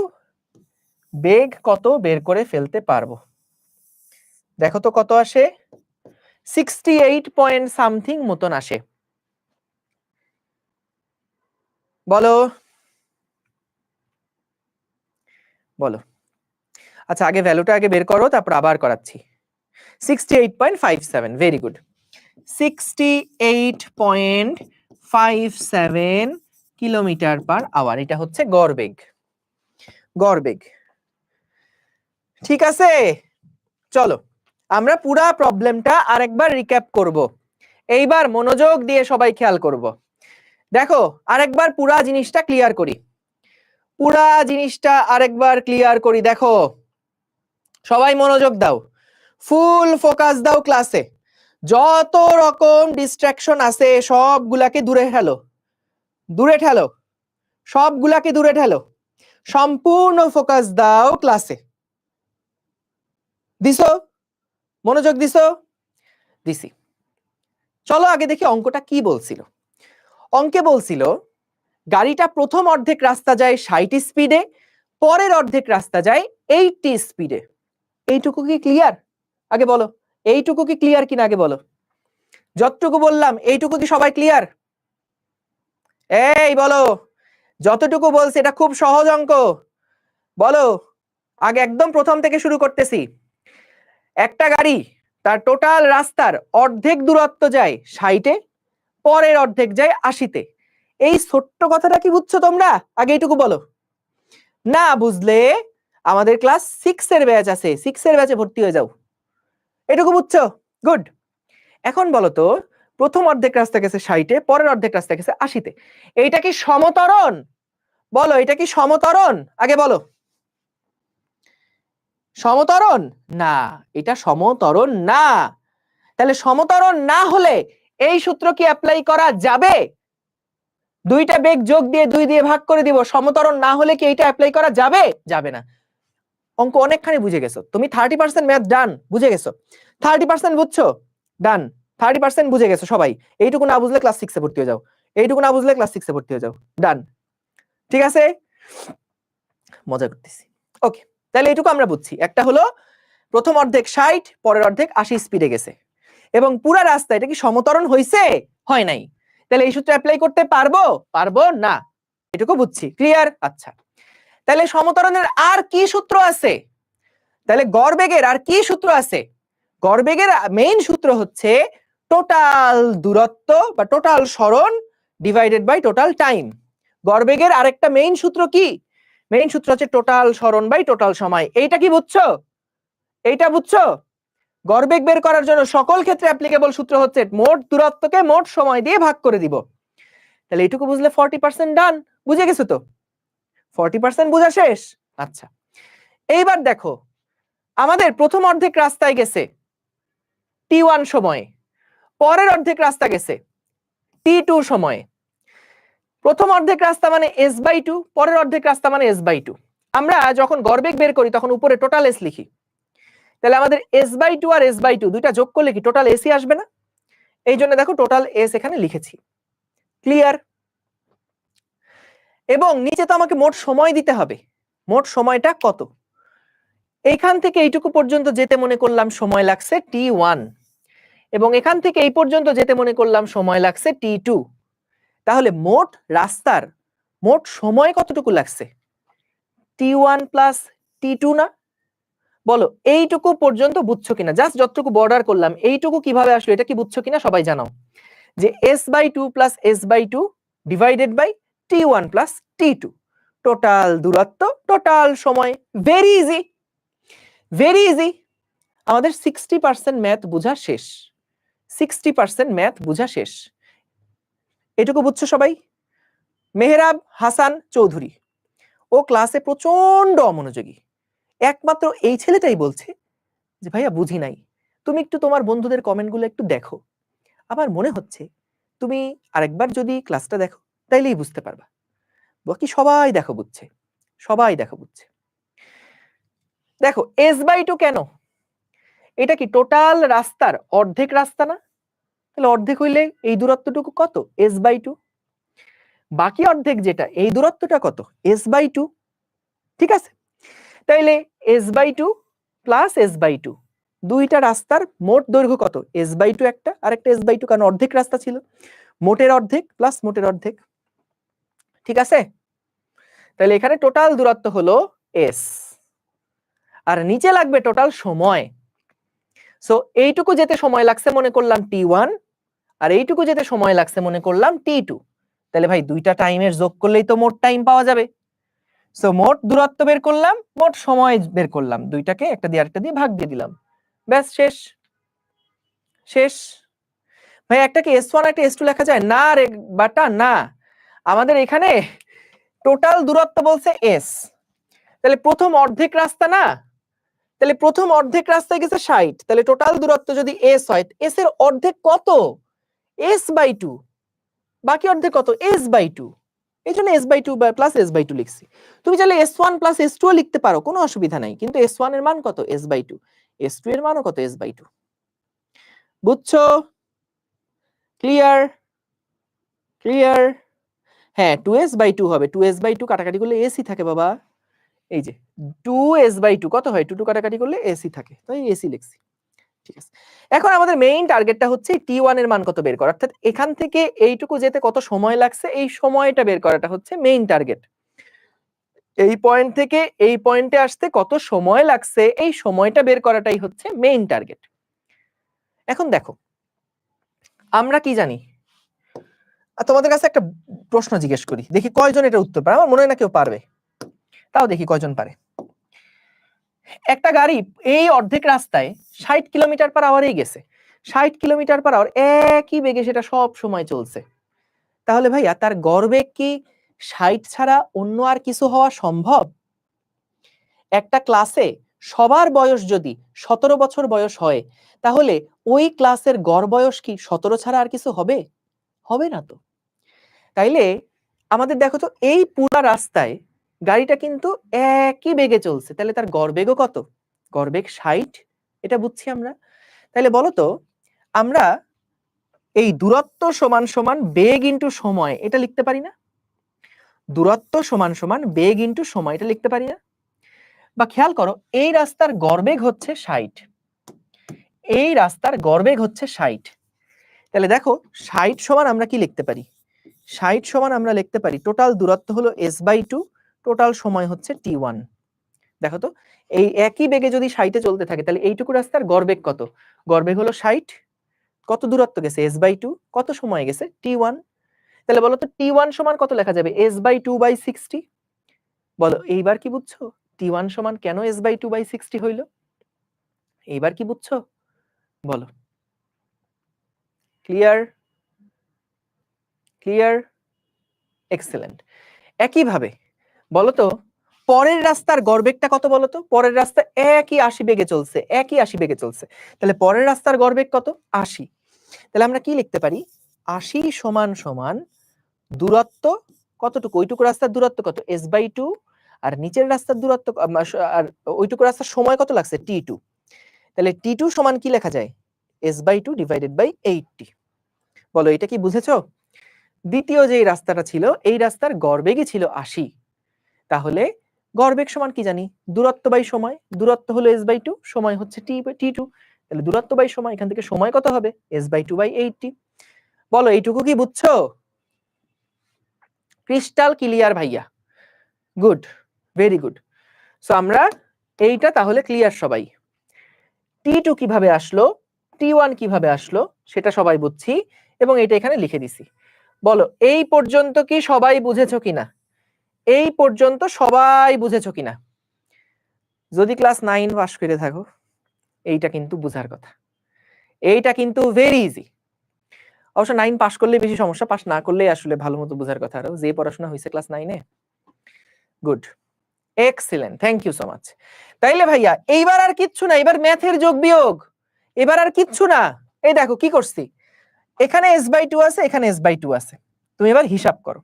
বেগ কত বের করে ফেলতে পারবো। দেখো তো কত আসে? 68 পয়েন্ট সামথিং মতন আসে। বলো বলো। আচ্ছা, আগে ভ্যালুটা আগে বের করো, তারপর আবার করাচ্ছি। 68.57, very good. 68.57 kilometre per hour, এটা হচ্ছে গড় বেগ। ঠিক আছে, চলো আমরা পুরা প্রবলেমটা আরেকবার রিক্যাপ করব। এইবার মনোযোগ দিয়ে সবাই খেয়াল করব। দেখো আরেকবার পুরা জিনিসটা ক্লিয়ার করি। দেখো সবাই মনোযোগ দাও, ফুল ফোকাস দাও ক্লাসে। যত রকম ডিস্ট্রাকশন আছে সবগুলাকে দূরে ঠেলো, সবগুলাকে দূরে ঠেলো, সম্পূর্ণ ফোকাস দাও ক্লাসে। দিছো? মনোযোগ দিছো? দিছি। চলো আগে দেখি অঙ্কটা কি বলছিল। অঙ্কে বলছিল গাড়িটা প্রথম অর্ধেক রাস্তা যায় 60 স্পিডে, পরের অর্ধেক রাস্তা যায় 80 স্পিডে। এইটুকু কি ক্লিয়ার? আগে বলো এইটুকু কি ক্লিয়ার কিনা আগে বলো। যতটুকু বললাম এইটুকু কি সবাই ক্লিয়ার? এই বলো, যতটুকু বলছি এটা খুব সহজ অঙ্ক। বলো, আগে একদম প্রথম থেকে শুরু করতেছি। একটা গাড়ি তার টোটাল রাস্তার অর্ধেক দূরত্ব যায় 60-এ, পরের অর্ধেক যায় 80-তে। এই ছোট্ট কথাটা কি বুঝছো তোমরা? আগে এইটুকু বলো। না বুঝলে আমাদের ক্লাস 6 এর ব্যাচ আছে, 6 এর ব্যাচে ভর্তি হয়ে যাও। এটুকু বুঝছো? গুড। এখন বলো তো প্রথম অর্ধেক রাস্তা গেছে 60-এ, পরের অর্ধেক রাস্তা গেছে 80-তে। এইটা কি সমতরণ? বলো, এটা কি সমতরণ? আগে বলো, সমতরণ? না, এটা সমতরণ না। তাহলে সমতরণ না হলে এই সূত্র কি অ্যাপ্লাই করা যাবে? দুইটা বেগ যোগ দিয়ে 2 দিয়ে ভাগ করে দিব, সমতরণ না হলে কি এইটা অ্যাপ্লাই করা যাবে? যাবে না। অঙ্ক অনেকখানি বুঝে গেছো তুমি, 30% ম্যাথ ডান, বুঝে গেছো। 30% বুঝছো? ডান। 30% বুঝে গেছো সবাই। এইটুকু না বুঝলে ক্লাস 6-এ ভর্তি হয়ে যাও, এইটুকু না বুঝলে ক্লাস 6-এ ভর্তি হয়ে যাও। ডান, ঠিক আছে, মজা করতেছি। ওকে, তাহলে এইটুকু আমরা বুঝছি। একটা হলো প্রথম অর্ধেক 60, পরের অর্ধেক 80 স্পিডে গেছে, এবং পুরা রাস্তা এটা কি সমতরণ হইছে? হয় নাই। তাহলে এই সূত্র অ্যাপ্লাই করতে পারবো? পারবো না। এটুকু বুঝছি, ক্লিয়ার? আচ্ছা, তাহলে সমতরণের আর কি সূত্র আছে? তাহলে গড়বেগের আর কি সূত্র আছে? গড়বেগের মেইন সূত্র হচ্ছে টোটাল দূরত্ব বা টোটাল সরণ ডিভাইডেড বাই টোটাল টাইম। গড়বেগের আরেকটা মেইন সূত্র কি? মেইন সূত্র হচ্ছে টোটাল সরণ বাই টোটাল সময়। এইটা কি বুঝছো? এইটা বুঝছো? গড়বেগ বের করার জন্য সকল ক্ষেত্রে অ্যাপ্লিকেবল সূত্র হচ্ছে মোট দূরত্বকে মোট সময় দিয়ে ভাগ করে দিব। তাহলে এইটুকু বুঝলে 40% ডান। বুঝে গেছো তো? 40% বোঝা শেষ। আচ্ছা, এইবার দেখো, আমাদের প্রথম অর্ধেক রাস্তায় গেছে t1 সময়ে, পরের অর্ধেক রাস্তা গেছে t2 সময়ে। প্রথম অর্ধেক রাস্তা মানে s/2, পরের অর্ধেক রাস্তা মানে s/2। আমরা যখন গড়বেগ বের করি তখন উপরে টোটাল s লিখি। তাহলে আমাদের s/2 আর s/2 দুইটা যোগ করলে কি টোটাল s ই আসবে না? এই জন্য দেখো টোটাল s এখানে লিখেছি। ক্লিয়ার? এবং নিচে তো আমাকে মোট সময় দিতে হবে। মোট সময়টা কত? এইখান থেকে এইটুকু পর্যন্ত যেতে মনে করলাম সময় লাগছে t1, এবং এখান থেকে এই পর্যন্ত যেতে মনে করলাম সময় লাগছে t2। তাহলে মোট রাস্তার মোট সময় কতটুকু লাগছে? t1 প্লাস t2 না? বলো, এইটুকু পর্যন্ত বুঝছো কিনা? জাস্ট যতটুকু বর্ডার করলাম এইটুকু কিভাবে আসলো এটা কি বুঝছো কিনা সবাই জানাও। যে s/2 plus s/2 divided by t1 plus t2, total দূরত্ব টোটাল সময়। Very easy, very easy. আমাদের 60% ম্যাথ বোঝা শেষ। 60% ম্যাথ বোঝা শেষ। এটুকু বুঝছো সবাই? মেহরাব হাসান চৌধুরী, ও ক্লাসে প্রচন্ড অমনোযোগী। একমাত্র এই ছেলেটাই বলছে যে ভাইয়া বুঝি নাই। তুমি একটু তোমার বন্ধুদের কমেন্টগুলো একটু দেখো, আমার মনে হচ্ছে তুমি আরেকবার যদি ক্লাসটা দেখো তাইলেই বুঝতে পারবা। বাকি সবাই দেখো বুঝছে, সবাই দেখো বুঝছে। দেখো s/2 কেন? এটা কি টোটাল রাস্তার অর্ধেক রাস্তা না? তাহলে অর্ধেক হইলে এই দূরত্বটুকু কত? s/2। বাকি অর্ধেক যেটা, এই দূরত্বটা কত? s/2। ঠিক আছে, তাইলে s/2 প্লাস s/2, দুইটা রাস্তার মোট দৈর্ঘ্য কত? s/2 একটা আর একটা s/2, কারণ অর্ধেক রাস্তা ছিল। মোটের অর্ধেক প্লাস মোটের অর্ধেক। ঠিক আছে, তাহলে এখানে টোটাল দূরত্ব হলো s, আর নিচে লাগবে টোটাল সময়। সো এইটুকু যেতে সময় লাগছে মনে করলাম t1, আর এইটুকু যেতে সময় লাগছে মনে করলাম t2। তাহলে ভাই দুইটা টাইমের যোগ করলেই তো মোট টাইম পাওয়া যাবে। সো মোট দূরত্ব বের করলাম, মোট সময় বের করলাম, দুইটাকে একটা দিয়ে আরেকটা দিয়ে ভাগ দিয়ে দিলাম, ব্যাস শেষ। শেষ। ভাই একটা কি s1 একটা s2 লেখা যায় না রে বাটা? না, আমাদের এখানে টোটাল দূরত্ব বলছে s। তাহলে প্রথম অর্ধেক রাস্তা না? তাহলে প্রথম অর্ধেক রাস্তায় গেছে 60, তাহলে টোটাল দূরত্ব যদি s হয়, s এর অর্ধেক কত? s/2। বাকি অর্ধেক কত? s/2। এই জন্য s/2 প্লাস s/2 লিখছি। তুমি চাইলে s1 প্লাস s2 লিখতে পারো, কোনো অসুবিধা নাই, কিন্তু s1 এর মান কত? s/2। s2 এর মানও কত? s/2। বুঝছো? ক্লিয়ার? ক্লিয়ার? হ্যাঁ, 2s/2 হবে। 2s/2 কাটাকাটি করলে s ই থাকে বাবা। এই যে 2s/2 কত হয়? 2 কাটাকাটি করলে s ই থাকে, তাই s ই লিখছি। ঠিক আছে, এখন আমাদের মেইন টার্গেটটা হচ্ছে t1 এর মান কত বের করা, অর্থাৎ এখান থেকে এইটুকু যেতে কত সময় লাগছে এই সময়টা বের করাটা হচ্ছে মেইন টার্গেট। এই পয়েন্ট থেকে এই পয়েন্টে আসতে কত সময় লাগছে এই সময়টা বের করাটাই হচ্ছে মেইন টার্গেট। এখন দেখো আমরা কি জানি, তোমাদের কাছে একটা প্রশ্ন জিজ্ঞেস করি, দেখি কয়জন এটা উত্তর পারে। আমার মনে হয় না কেউ পারবে, তাও দেখি কয়জন পারে। একটা গাড়ি এই অর্ধেক রাস্তায় 60 কিলোমিটার পার আওয়ারেই গেছে, 60 কিলোমিটার পার আওয়ার, একই বেগে সেটা সব সময় চলছে। তাহলে ভাইয়া তার গড়বেগ কি 60 ছাড়া অন্য আর কিছু হওয়া সম্ভব? একটা ক্লাসে সবার বয়স যদি 17 বছর বয়স হয়, তাহলে ওই ক্লাসের গড় বয়স কি 17 ছাড়া আর কিছু হবে? হবে না তো। তাইলে আমাদের দেখো তো এই পুরা রাস্তায় গাড়িটা কিন্তু একই বেগে চলছে, তাহলে তার গড়বেগও কত? গড়বেগ 60, এটা বুঝছি আমরা। তাহলে বলো তো আমরা এই দূরত্ব সমান সমান বেগ ইনটু সময় এটা লিখতে পারি না? দূরত্ব সমান সমান বেগ ইনটু সময় এটা লিখতে পারি না? বা খেয়াল করো এই রাস্তার গড়বেগ হচ্ছে 60, এই রাস্তার গড়বেগ হচ্ছে 60। তাহলে দেখো 60 সমান আমরা কি লিখতে পারি? 60 সমান আমরা লিখতে পারি টোটাল দূরত্ব হলো s/2, টোটাল সময় হচ্ছে t1। দেখো তো এই একই বেগে যদি 60 এ চলতে থাকে তাহলে এইটুকু রাস্তার গড়বেগ কত? গড়বেগ হলো 60, কত দূরত্ব গেছে? s/2, কত সময় গেছে? t1। তাহলে বলো তো t1 সমান কত লেখা যাবে? s/2/60। বলো এইবার কি বুঝছো t1 সমান কেন s/2/60 হইল? এইবার কি বুঝছো বলো? ক্লিয়ার? ক্লিয়ার? এক্সেলেন্ট। একইভাবে বলো তো পরের রাস্তার গড়বেগটা কত বলো তো? পরের রাস্তা একই 80 বেগে চলছে, একই 80 বেগে চলছে, তাহলে পরের রাস্তার গড়বেগ কত? 80। তাহলে আমরা কি লিখতে পারি? 80 সমান সমান দূরত্ব কতটুকু? ওইটুকু রাস্তার দূরত্ব কত? s/2, আর নিচের রাস্তার দূরত্ব আর ওইটুকু রাস্তার সময় কত লাগছে? t2। তাহলে t2 সমান কি লেখা যায়? s/2 divided by 80। বলো এটা কি বুঝেছো? দ্বিতীয় যে রাস্তাটা ছিল এই রাস্তার গড়বেগই ছিল 80, তাহলে গড়বেগ সমান কি জানি? দূরত্ব বাই সময়। দূরত্ব হলো s/2, সময় হচ্ছে t2, তাহলে দূরত্ব বাই সময়, এখান থেকে সময় কত হবে? s/2/80। বলো এইটুকু কি বুঝছো? ক্রিস্টাল ক্লিয়ার ভাইয়া? Good, very good. সো আমরা এইটা তাহলে ক্লিয়ার সবাই। t2 কিভাবে আসলো, t1 কিভাবে আসলো সেটা সবাই বুঝছি এবং এটা এখানে লিখে দিছি। বলো এই পর্যন্ত কি সবাই বুঝেছো কিনা? এই পর্যন্ত সবাই বুঝেছো কিনা? যদি ক্লাস 9 পাস করে থাকো এইটা কিন্তু বুঝার কথা, এইটা কিন্তু ভেরি ইজি। অবশ্য 9 পাস করলে বেশি সমস্যা, পাস না করলে আসলে ভালো মতো বুঝার কথা। আরো যে পড়াশোনা হয়েছে ক্লাস 9 এ। Good, excellent, thank you so much. তাইলে ভাইয়া এইবার আর কিচ্ছু না, এবার ম্যাথের যোগ বিয়োগ, এবার আর কিচ্ছু না। এই দেখো কি করছি, এখানে s/2 আছে, এখানে s/2 আছে, তুমি এবার হিসাব করো।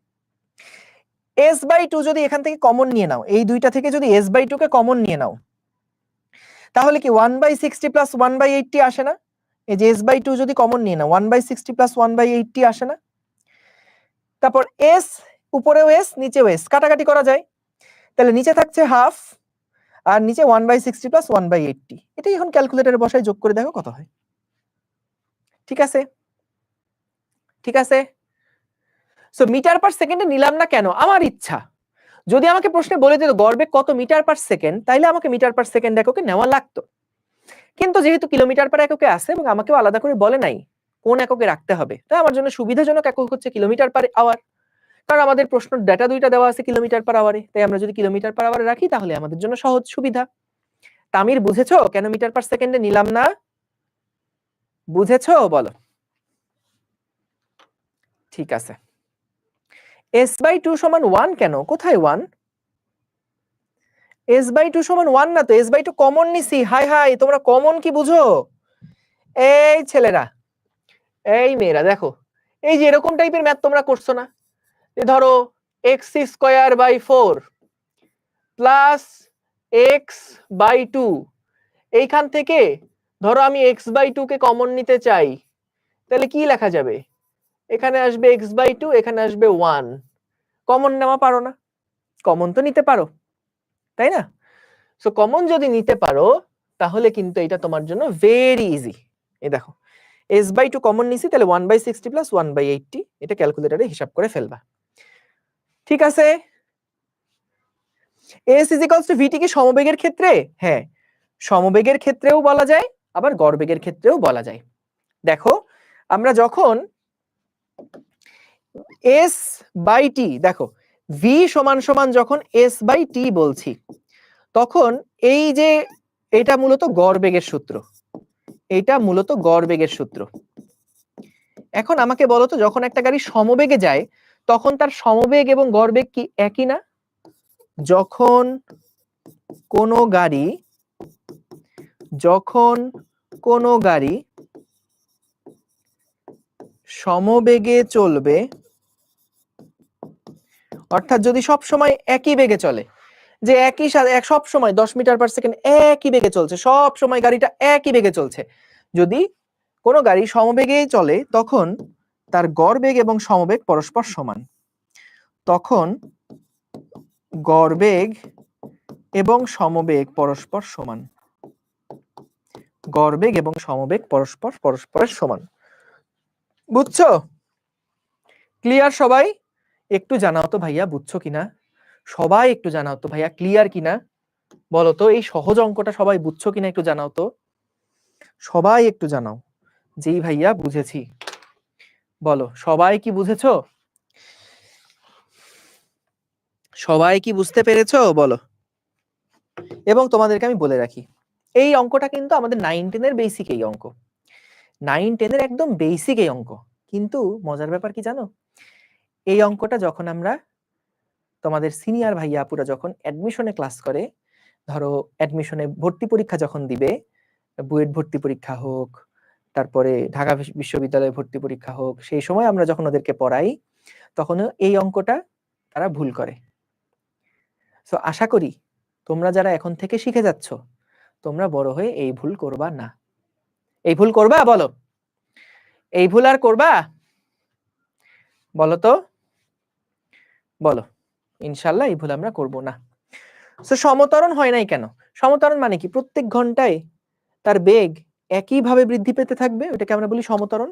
s/2 যদি এখান থেকে কমন নিয়ে নাও, এই দুইটা থেকে যদি s/2 কে কমন নিয়ে নাও, তাহলে কি 1/60 প্লাস 1/80 আসে না? এই যে s/2 যদি কমন নিয়ে নাও 1/60 প্লাস 1/80 আসে না? তারপর s, উপরেও s নিচেও s, কাটাকাটি করা যায়, তাহলে নিচে থাকছে হাফ আর নিচে 1/60 প্লাস 1/80। এটাই এখন ক্যালকুলেটরে বসায় যোগ করে দেখো কত হয়। ঠিক আছে? ঠিক আছে? সো মিটার পার সেকেন্ডে নিলাম না কেন? আমার ইচ্ছা। যদি আমাকে প্রশ্নে বলে দিত গড়বেগ কত মিটার পার সেকেন্ড, তাইলে আমাকে মিটার পার সেকেন্ড এককে নেওয়া লাগতো। কিন্তু যেহেতু কিলোমিটার পার এককে আছে এবং আমাকেও আলাদা করে বলে নাই কোন এককে রাখতে হবে, তাই আমার জন্য সুবিধাজনক একক হচ্ছে কিলোমিটার পার আওয়ার। কারণ আমাদের প্রশ্ন ডেটা দুইটা দেওয়া আছে কিলোমিটার পার আওয়ারে, তাই আমরা যদি কিলোমিটার পার আওয়ারে রাখি তাহলে আমাদের জন্য সহজ সুবিধা। তামির বুঝেছো কেন মিটার পার সেকেন্ডে নিলাম না? বুঝেছো বলো? ঠিক আছে। s/2 সমান 1 কেন? কোথায় 1? s/2 সমান 1 না তো, s/2 কমন নিছি। হাই হাই, তোমরা কমন কি বুঝো? এই ছেলেরা, এই মেয়েরা, দেখো এই যে এরকম টাইপের ম্যাথ তোমরা করছো না? ধরো x²/4 প্লাস x/2, এইখান থেকে ধরো আমি x/2 কে কমন নিতে চাই, তাহলে কি লেখা যাবে? এখানে আসবে x/2, এখানে আসবে 1। কমন নেওয়া পারো না? কমন তো নিতে পারো, তাই না? সো কমন যদি নিতে পারো তাহলে কিন্তু এটা তোমার জন্য ভেরি ইজি। এই দেখো s/2 কমন নিছি, তাহলে 1/60 প্লাস 1/80, এটা ক্যালকুলেটরে হিসাব করে ফেলবা। ঠিক আছে? s = vt কি সমবেগের ক্ষেত্রে? হ্যাঁ, সমবেগের ক্ষেত্রেও বলা যায়, আবার গড়বেগের ক্ষেত্রেও বলা যায়। দেখো আমরা যখন s/t, দেখো v সমান সমান যখন s/t বলছি, তখন এই যে এটা মূলত গড়বেগের সূত্র, এটা মূলত গড় বেগের সূত্র। এখন আমাকে বলো তো, যখন একটা গাড়ি সমবেগে যায় তখন তার সমবেগ এবং গড় বেগ কি একই না? যখন কোনো গাড়ি সমবেগে চলবে, অর্থাৎ যদি সব সময় একই বেগে চলে, যে একই সাথে সব সময় 10 মিটার পার সেকেন্ড একই বেগে চলছে, সব সময় গাড়িটা একই বেগে চলছে, যদি কোনো গাড়ি সমবেগে চলে তখন তার গড় বেগ এবং সমবেগ পরস্পর সমান। তখন গড় বেগ এবং সমবেগ পরস্পর সমান। গড় বেগ এবং সমবেগ পরস্পরের সমান। বুঝছো? ক্লিয়ার সবাই? একটু জানাও তো ভাইয়া বুঝছো কিনা, সবাই একটু জানাও তো ভাইয়া ক্লিয়ার কিনা, বলো তো এই সহজ অঙ্কটা সবাই বুঝছো কিনা একটু জানাও তো, সবাই একটু জানাও যেই ভাইয়া বুঝেছি। বলো সবাই কি বুঝেছো? সবাই কি বুঝতে পেরেছো বলো। এবং তোমাদেরকে আমি বলে রাখি, এই অঙ্কটা কিন্তু আমাদের 9-10 এর বেসিক এই অঙ্ক, 9-10 এর একদম বেসিক এই অঙ্ক। কিন্তু মজার ব্যাপার কি জানো, এই অঙ্কটা যখন আমরা তোমাদের সিনিয়র ভাইয়া আপুরা যখন অ্যাডমিশনে ক্লাস করে, ধরো অ্যাডমিশনে ভর্তি পরীক্ষা যখন দিবে, বুয়েট ভর্তি পরীক্ষা হোক, তারপরে ঢাকা বিশ্ববিদ্যালয়ে ভর্তি পরীক্ষা হোক, সেই সময় আমরা যখন ওদেরকে পড়াই তখন এই অঙ্কটা তারা ভুল করে। সো আশা করি তোমরা যারা এখন থেকে শিখে যাচ্ছ, তোমরা বড় হয়ে এই ভুল করবা না। এই ভুল করবা? বলো এই ভুল আর করবা? বলো তো, বলো ইনশাল্লাহ এই ভুল আমরা করব না। সো সমত্বরণ হয় নাই কেন? সমত্বরণ মানে কি? প্রত্যেক ঘন্টায় তার বেগ একইভাবে বৃদ্ধি পেতে থাকবে, ওটাকে আমরা বলি সমত্বরণ।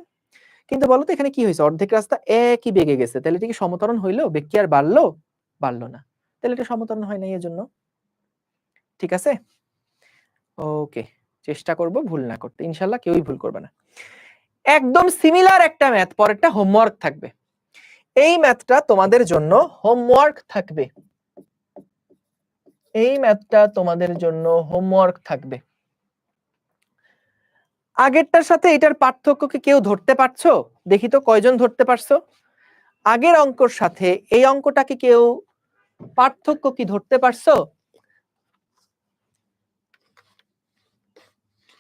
কিন্তু বলো তো এখানে কি হয়েছে, অর্ধেক রাস্তা একই বেগে গেছে, তাহলে এটা কি সমত্বরণ হইলো? বেগ কি আর বাড়লো? বাড়লো না, তাহলে এটা সমত্বরণ হয় নাই এর জন্য। ঠিক আছে, ওকে, চেষ্টা করব ভুল না করতে, ইনশাল্লাহ কেউই ভুল করবে না। একদম সিমিলার একটা ম্যাথ, পরেরটা হোমওয়ার্ক থাকবে। এই ম্যাথটা তোমাদের জন্য হোমওয়ার্ক থাকবে, এই ম্যাথটা তোমাদের জন্য হোমওয়ার্ক থাকবে। আগেরটার সাথে এটার পার্থক্য কি কেউ ধরতে পারছো? দেখি তো কয়জন ধরতে পারছো? আগের অঙ্কর সাথে এই অঙ্কটাকে কেউ পার্থক্য কি ধরতে পারছো?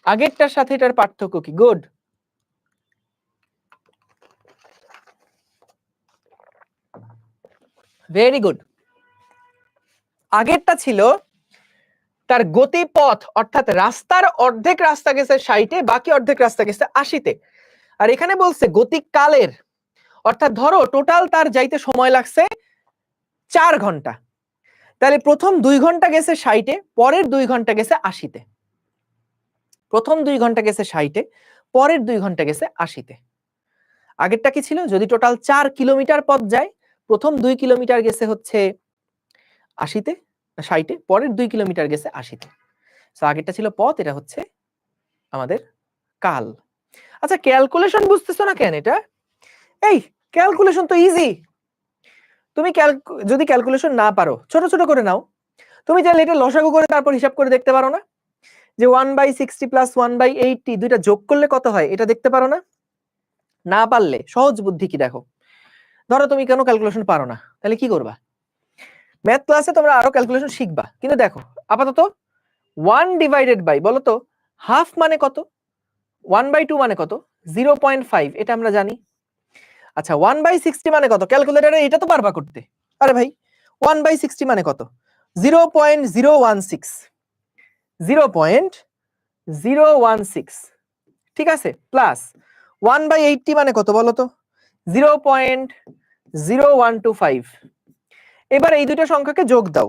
আগেরটার সাথে এটার পার্থক্য কি? Good, very good. আগেরটা ছিল তার গতিপথ, অর্থাৎ রাস্তার অর্ধেক রাস্তা গেছে 60-এ, বাকি অর্ধেক রাস্তা গেছে 80-তে। আর এখানে বলছে গতিকালের, অর্থাৎ ধরো টোটাল তার যাইতে সময় লাগছে 4 ঘন্টা, তাহলে প্রথম 2 ঘন্টা গেছে 60-এ, পরের 2 ঘন্টা গেছে 80-তে। প্রথম 2 ঘন্টা গেছে 60-এ, পরের 2 ঘন্টা গেছে 80-তে। আগেরটা কি ছিল, যদি টোটাল 4 কিলোমিটার পথ যায়, প্রথম 2 কিলোমিটার গেছে হচ্ছে 80-তে 60-এ, পরের 2 কিলোমিটার গেছে 80-তে। সো আগেরটা ছিল পথ, এটা হচ্ছে আমাদের কাল। আচ্ছা ক্যালকুলেশন বুঝতেছো না কেন? এটা এই ক্যালকুলেশন তো ইজি। তুমি যদি ক্যালকুলেশন না পারো, ছোট ছোট করে নাও। তুমি চাইলে এটা লসাগু করে তারপর হিসাব করে দেখতে পারো না, যে 1/60 প্লাস 1/80 দুইটা যোগ করলে কত হয়, এটা দেখতে পারো না? না পারলে সহজ বুদ্ধি কি দেখো, ধরো তুমি কেন ক্যালকুলেশন পারো না, তাহলে কি করবা? ম্যাথ ক্লাসে তোমরা আরো ক্যালকুলেশন শিখবা, কিন্তু দেখো আপাতত 1 ডিভাইডেড বাই, বলো তো হাফ মানে কত, 1/2 মানে কত, 0.5, এটা আমরা জানি। আচ্ছা 1/60 মানে কত, ক্যালকুলেটরে এটা তো পারবা করতে। আরে ভাই 1/60 মানে কত, 0.016, 0.016, ঠিক আছে, প্লাস 1/80 মানে কত বলো তো, 0.0125। এবার এই দুটো সংখ্যাকে যোগ দাও,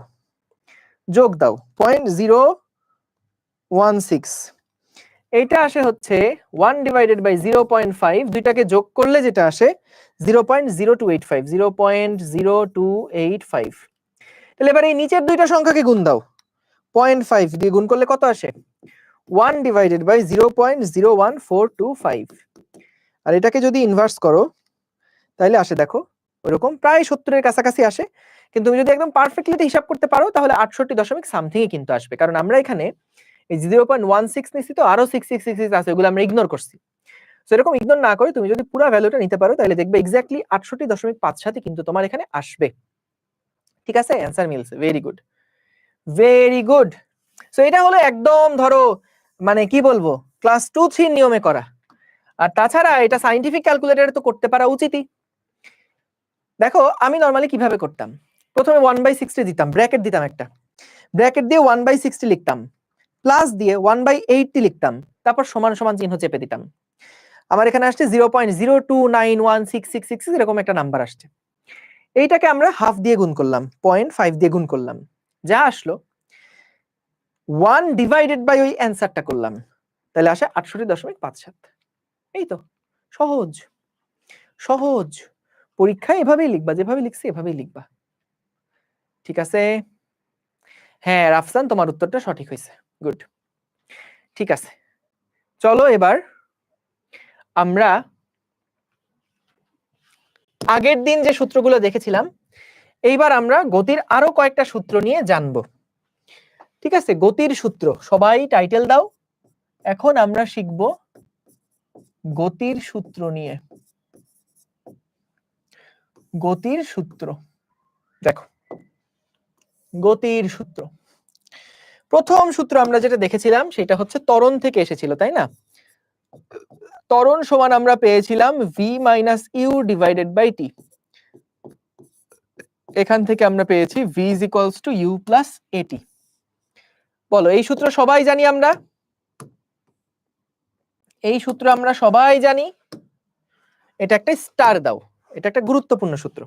0.016, এইটা আসে হচ্ছে 1 ডিভাইডেড বাই 0.5, দুইটাকে যোগ করলে যেটা আসে 0.0285, 0.0285। তাহলে এবার এই নিচের দুইটা সংখ্যাকে গুণ দাও, 0.5 দিয়ে গুণ করলে কত আসে, 1 ডিভাইডেড বাই 0.01425। আর এটাকে যদি ইনভার্স করো তাহলে আসে দেখো ওইরকম প্রায় 70 এর কাছাকাছি আসে। কিন্তু তুমি যদি একদম পারফেক্টলি হিসাব করতে পারো তাহলে 68 দশমিক সামথিং কিন্তু আসবে, কারণ আমরা এখানে এই 0.16 নিছি তো আরো 6666 আছে, ওগুলো আমরা ইগনোর করছি। সো এরকম ইগনোর না করে তুমি যদি পুরো ভ্যালুটা নিতে পারো তাহলে দেখবে এক্স্যাক্টলি 68.57 কিন্তু তোমার এখানে আসবে। ঠিক আছে, অ্যানসার মিলছে, very good, very good. So এটা হলো একদম ধরো মানে কি বলবো ক্লাস 2-3 নিয়মে করা। আর তাছাড়া এটা সায়েন্টিফিক ক্যালকুলেটরে তো করতে পারা উচিতই। দেখো আমি নরমালি কিভাবে করতাম, প্রথমে 1/60 দিতাম, ব্র্যাকেট দিতাম একটা, ব্র্যাকেট দিয়ে 1/60 লিখতাম, প্লাস দিয়ে 1/80 লিখতাম, তারপর সমান সমান চিহ্ন চেপে দিতাম। আমার এখানে আসছে 0.0291666 এরকম একটা নাম্বার আসছে। এইটাকে আমরা হাফ দিয়ে গুণ করলাম, 0.5 দিয়ে গুণ করলাম, যা আসলো 1 ডিভাইডেড বাই ওই অ্যান্সারটা করলাম, তাহলে আসে 68.57। এই তো সহজ সহজ, পরীক্ষায় এভাবেই লিখবা, যেভাবে লিখছি এভাবেই লিখবা। ঠিক আছে, হ্যাঁ রাফসান তোমার উত্তরটা সঠিক হয়েছে, গুড। ঠিক আছে, চলো এবার আমরা আগের দিন যে সূত্রগুলো দেখেছিলাম এইবার আমরা গতির আরো কয়েকটা সূত্র নিয়ে জানবো। ঠিক আছে, গতির সূত্র, সবাই টাইটেল দাও। এখন আমরা শিখব গতির সূত্র নিয়ে। গতির সূত্র, দেখো গতির সূত্র, প্রথম সূত্র আমরা যেটা দেখেছিলাম সেটা হচ্ছে ত্বরণ থেকে এসেছিল, তাই না? ত্বরণ সমান আমরা পেয়েছিলাম v - u divided by t। এখান থেকে আমরা পেয়েছি v = u + at। বলো এই সূত্র সবাই জানি আমরা, এই সূত্র আমরা সবাই জানি, এটা একটা স্টার দাও, এটা একটা গুরুত্বপূর্ণ সূত্র।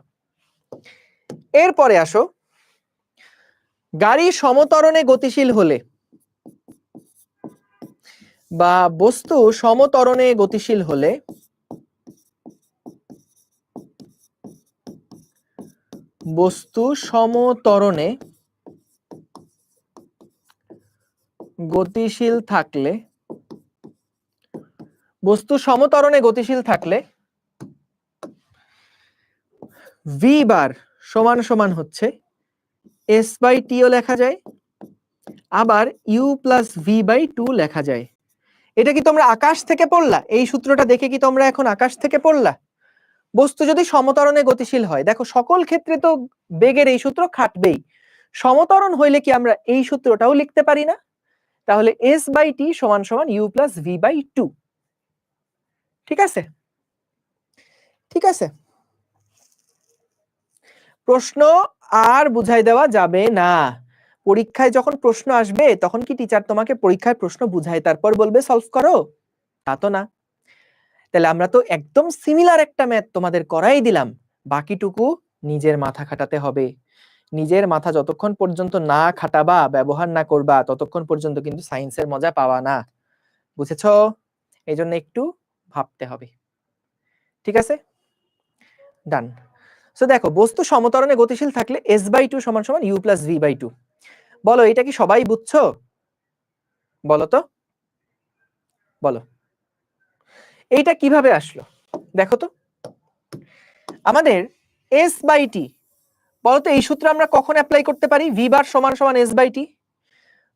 এরপরে আসো, গাড়ি সমত্বরণে গতিশীল হলে বা বস্তু সমত্বরণে গতিশীল হলে বস্তু সমত্বরণে গতিশীল থাকলে, বস্তু সমত্বরণে গতিশীল থাকলে v বার সমান সমান হচ্ছে s/t ও লেখা যায়, আবার u + v/2 লেখা যায়। এটা কি তোমরা আকাশ থেকে পড়লা? এই সূত্রটা দেখে কি তোমরা এখন আকাশ থেকে পড়লা? বস্তু যদি সমত্বরণে গতিশীল হয়, দেখো সকল ক্ষেত্রে তো বেগের এই সূত্র খাটবেই, সমত্বরণ হইলে কি আমরা এই সূত্রটাও লিখতে পারি না? তাহলে s/t সমান সমান u + v/2। ঠিক আছে, ঠিক আছে, প্রশ্ন আর বুঝাই দেওয়া যাবে না। পরীক্ষায় যখন প্রশ্ন আসবে তখন কি টিচার তোমাকে পরীক্ষায় প্রশ্ন বুঝায় তারপর বলবে সলভ করো? তা তো না। তাহলে আমরা তো একদম সিমিলার একটা ম্যাথ তোমাদের করাই দিলাম, বাকিটুকু নিজের মাথা খাটাতে হবে। নিজের মাথা যতক্ষণ পর্যন্ত না খাটাবা, ব্যবহার না করবা, ততক্ষণ পর্যন্ত কিন্তু সায়েন্সের মজা পাওয়া না। বুঝেছো? এই জন্য একটু ভাবতে হবে। ঠিক আছে, ডান। সো দেখো বস্তু সমত্বরণে গতিশীল থাকলে s/2 সমান সমান u + v/2। বলো এটা কি সবাই বুঝছো? বলো তো, বলো এইটা কিভাবে আসলো? দেখো তো, আমাদের s/t, বলতো এই সূত্র আমরা কখন অ্যাপ্লাই করতে পারি? v বার সমান সমান s/t।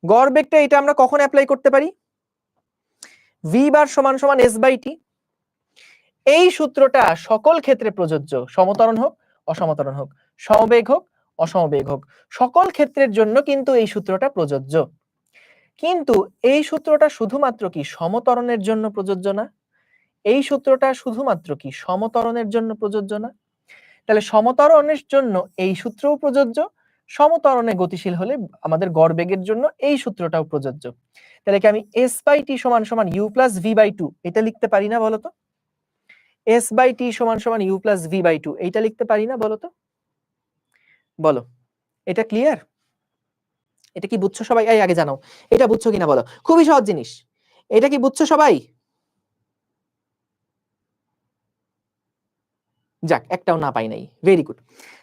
গড় বেগটা এটা আমরা কখন অ্যাপ্লাই করতে পারি? v বার সমান সমান s/t। এই সূত্রটা সকল ক্ষেত্রে প্রযোজ্য, সমত্বরণ হোক অসমত্বরণ হোক, সমবেগ হোক অসমবেগ হোক, সকল ক্ষেত্রের জন্য কিন্তু এই সূত্রটা প্রযোজ্য। কিন্তু এই সূত্রটা শুধুমাত্র কি সমত্বরণের জন্য প্রযোজ্য না? এই সূত্রটা শুধুমাত্র কি সমত্বরণের জন্য প্রযোজ্য না? তাহলে সমত্বরণের জন্য এই সূত্রও প্রযোজ্য, সমত্বরণে গতিশীল হলে আমাদের গড় বেগের জন্য এই সূত্রটাও প্রযোজ্য। তাহলে কি আমি s/t সমান সমান u + v/2 এটা লিখতে পারি না বলো তো? s/t সমান সমান u + v/2 এইটা লিখতে পারি না বলো তো? বলো, এটা ক্লিয়ার? এটা কি বুঝছো সবাই? এই আগে জানাও এটা বুঝছো কিনা বলো, খুবই সহজ জিনিস। এটা কি বুঝছো সবাই? যাক, একটাও না পাই নাই, ভেরি গুড,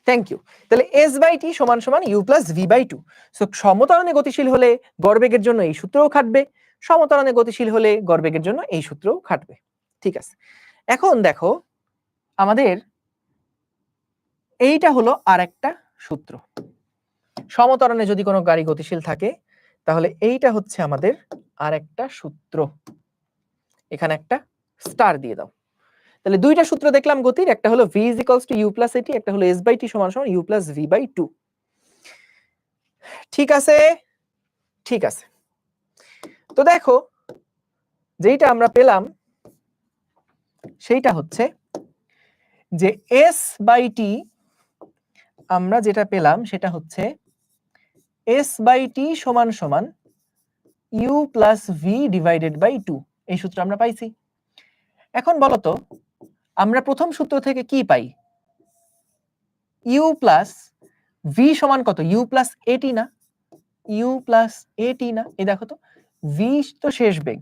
থ্যাংক ইউ। তাহলে s/t সমান সমান u + v/2। সো সমত্বরণে গতিশীল হলে গড়বেগের জন্য এই সূত্রও খাটবে, সমত্বরণে গতিশীল হলে গড়বেগের জন্য এই সূত্রও খাটবে। ঠিক আছে, এখন দেখো আমাদের এইটা হলো আরেকটা সূত্র। সমত্বরণে যদি কোনো গাড়ি গতিশীল থাকে তাহলে এইটা হচ্ছে আমাদের আরেকটা সূত্র। এখানে একটা স্টার দিয়ে দাও। তাহলে দুইটা সূত্র দেখলাম গতির, একটা হলো v = u + at, একটা হলো s/t = u + v/2। ঠিক আছে, ঠিক আছে। তো দেখো যেইটা আমরা পেলাম সেইটা হচ্ছে যে s/t, আমরা যেটা পেলাম সেটা হচ্ছে s/t = u + v/2। এই সূত্র আমরা পাইছি। এখন বলো তো আমরা প্রথম সূত্র থেকে কি পাই? u + v সমান কত? u + at না? u + at না? এই দেখো তো v তো শেষ বেগ,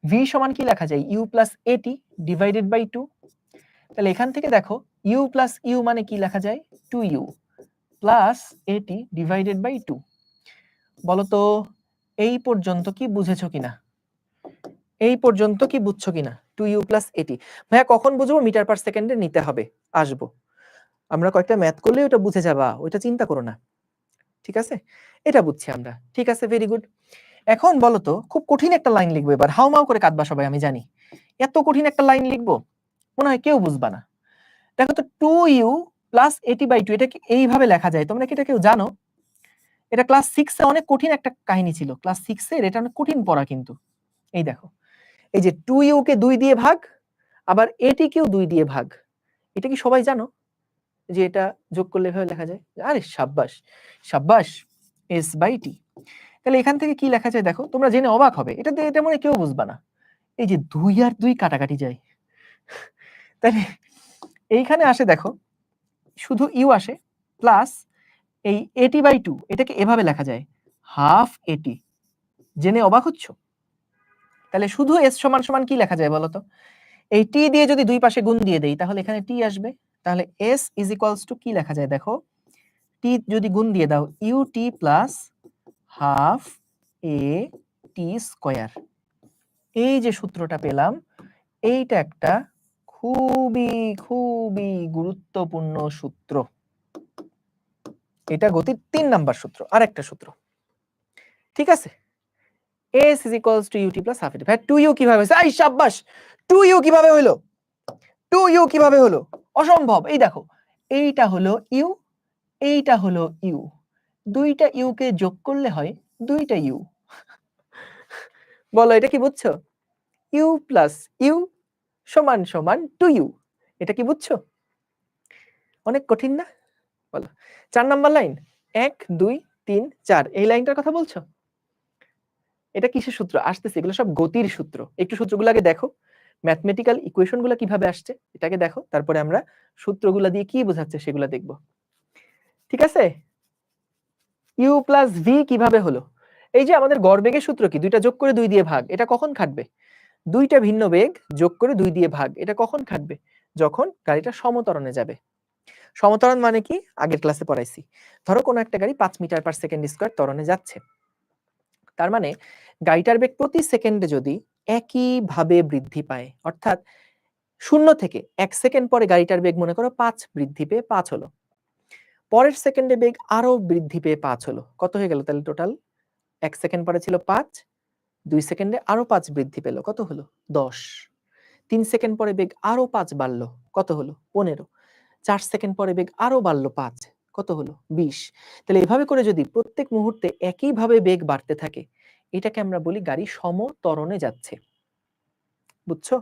v সমান কি লেখা যায়? u + at / 2। তাহলে এখান থেকে দেখো u + u মানে কি লেখা যায়? 2u + at / 2। বলো তো এই পর্যন্ত কি বুঝেছো কিনা? এই পর্যন্ত কি বুঝছো কিনা? 2u + at। ভাইয়া কখন বুঝবো? মিটার পার সেকেন্ডে নিতে হবে, আসবো। আমরা কয়েকটা ম্যাথ করলে ওটা বুঝে যাবা, ওইটা চিন্তা করো না। ঠিক আছে, এটা বুঝছি আমরা। ঠিক আছে, ভেরি গুড। এখন বলো তো খুব কঠিন একটা লাইন লিখবো এবার, হাউমাউ করে কাঁদবা সবাই আমি জানি। এত কঠিন একটা লাইন লিখবো মনে হয় কেউ বুঝবা না। দেখো তো 2u + at/2 এটা কি এইভাবে লেখা যায়? তোমরা কি এটা কেউ জানো? এটা ক্লাস 6 এ অনেক কঠিন একটা কাহিনী ছিল। ক্লাস 6 এর এটা অনেক কঠিন পড়া কিন্তু। এই দেখো, এই যে 2u কে 2 দিয়ে ভাগ, আবার at কেও 2 দিয়ে ভাগ। এটা কি সবাই জানো যে এটা যোগ করলে এভাবে লেখা যায়? আরে সাব্বাস, সাব্বাস, s/t। তাহলে এখান থেকে কি লেখা যায় দেখো, তোমরা জেনে অবাক হবে। এটা দিয়ে এটা মনে কেউ বুঝবা না। এই যে 2 আর 2 কাটাকাটি যায়, তাহলে এইখানে আসে দেখো শুধু ইউ আসে, প্লাস এই at/2 এটাকে এভাবে লেখা যায় হাফ at। জেনে অবাক হচ্ছ? তাহলে শুধু s সমান কি লেখা যায় বলো তো? এই t দিয়ে যদি দুই পাশে গুণ দিয়ে দেই তাহলে এখানে t আসবে। তাহলে s = কি লেখা যায় দেখো, t যদি গুণ দিয়ে দাও ut + হাফ at²। এই যে সূত্রটা পেলাম, এইটা একটা খুবই খুবই গুরুত্বপূর্ণ সূত্র। এটা গতির 3 নাম্বার সূত্র। আরেকটা সূত্র, ঠিক আছে? s = ut + half at। ভাই 2u কিভাবে হইছে? আই শাবাশ, 2u কিভাবে হলো? 2u কিভাবে হলো? অসম্ভব। এই দেখো, এইটা হলো u, এইটা হলো u, দুইটা u কে যোগ করলে হয় দুইটা u। বলো এটা কি বুঝছো? u + u = 2u। এটা কি বুঝছো? অনেক কঠিন না? বলো। 4 নাম্বার লাইন, 1 2 3 4 এই লাইনটার কথা বলছো? এটা কিসের সূত্র আসতেছে? এগুলো সব গতির সূত্র। একটু সূত্রগুলো আগে দেখো, ম্যাথমেটিক্যাল ইকুয়েশন গুলো কিভাবে আসছে এটাকে দেখো, তারপরে আমরা সূত্রগুলো দিয়ে কি বোঝাচ্ছে সেগুলো দেখব। ঠিক আছে? u + v কিভাবে হলো? এই যে আমাদের গড়বেগের সূত্র কি? দুইটা যোগ করে 2 দিয়ে ভাগ। এটা কখন খাটবে? দুইটা ভিন্ন বেগ যোগ করে 2 দিয়ে ভাগ। এটা কখন খাটবে? যখন গাড়িটা সমত্বরণে যাবে। সমত্বরণ মানে কি? আগের ক্লাসে পড়াইছি। ধরো কোনো একটা গাড়ি 5 মিটার/সেকেন্ড² ত্বরণে যাচ্ছে। তার মানে গাড়িটার বেগ প্রতি সেকেন্ডে যদি একইভাবে বৃদ্ধি পায়, অর্থাৎ 0 থেকে 1 সেকেন্ড পরে গাড়িটার বেগ মনে করো 5 বৃদ্ধি পেয়ে 5 হলো। পরের সেকেন্ডে বেগ আরো বৃদ্ধি পেয়ে 5 হলো। কত হয়ে গেল তাহলে টোটাল? 1 সেকেন্ড পরে ছিল 5, 2 সেকেন্ডে আরো 5 বৃদ্ধি পেল। কত হলো? 10। 3 সেকেন্ড পরে বেগ আরো 5 বাড়লো। কত হলো? 15। 4 সেকেন্ড পরে বেগ আরো বাড়লো 5। কত হলো? 20। তাহলে এভাবে করে যদি প্রত্যেক মুহূর্তে একইভাবে বেগ বাড়তে থাকে, এটাকে আমরা বলি গাড়ি সমত্বরণে যাচ্ছে। বুঝছো?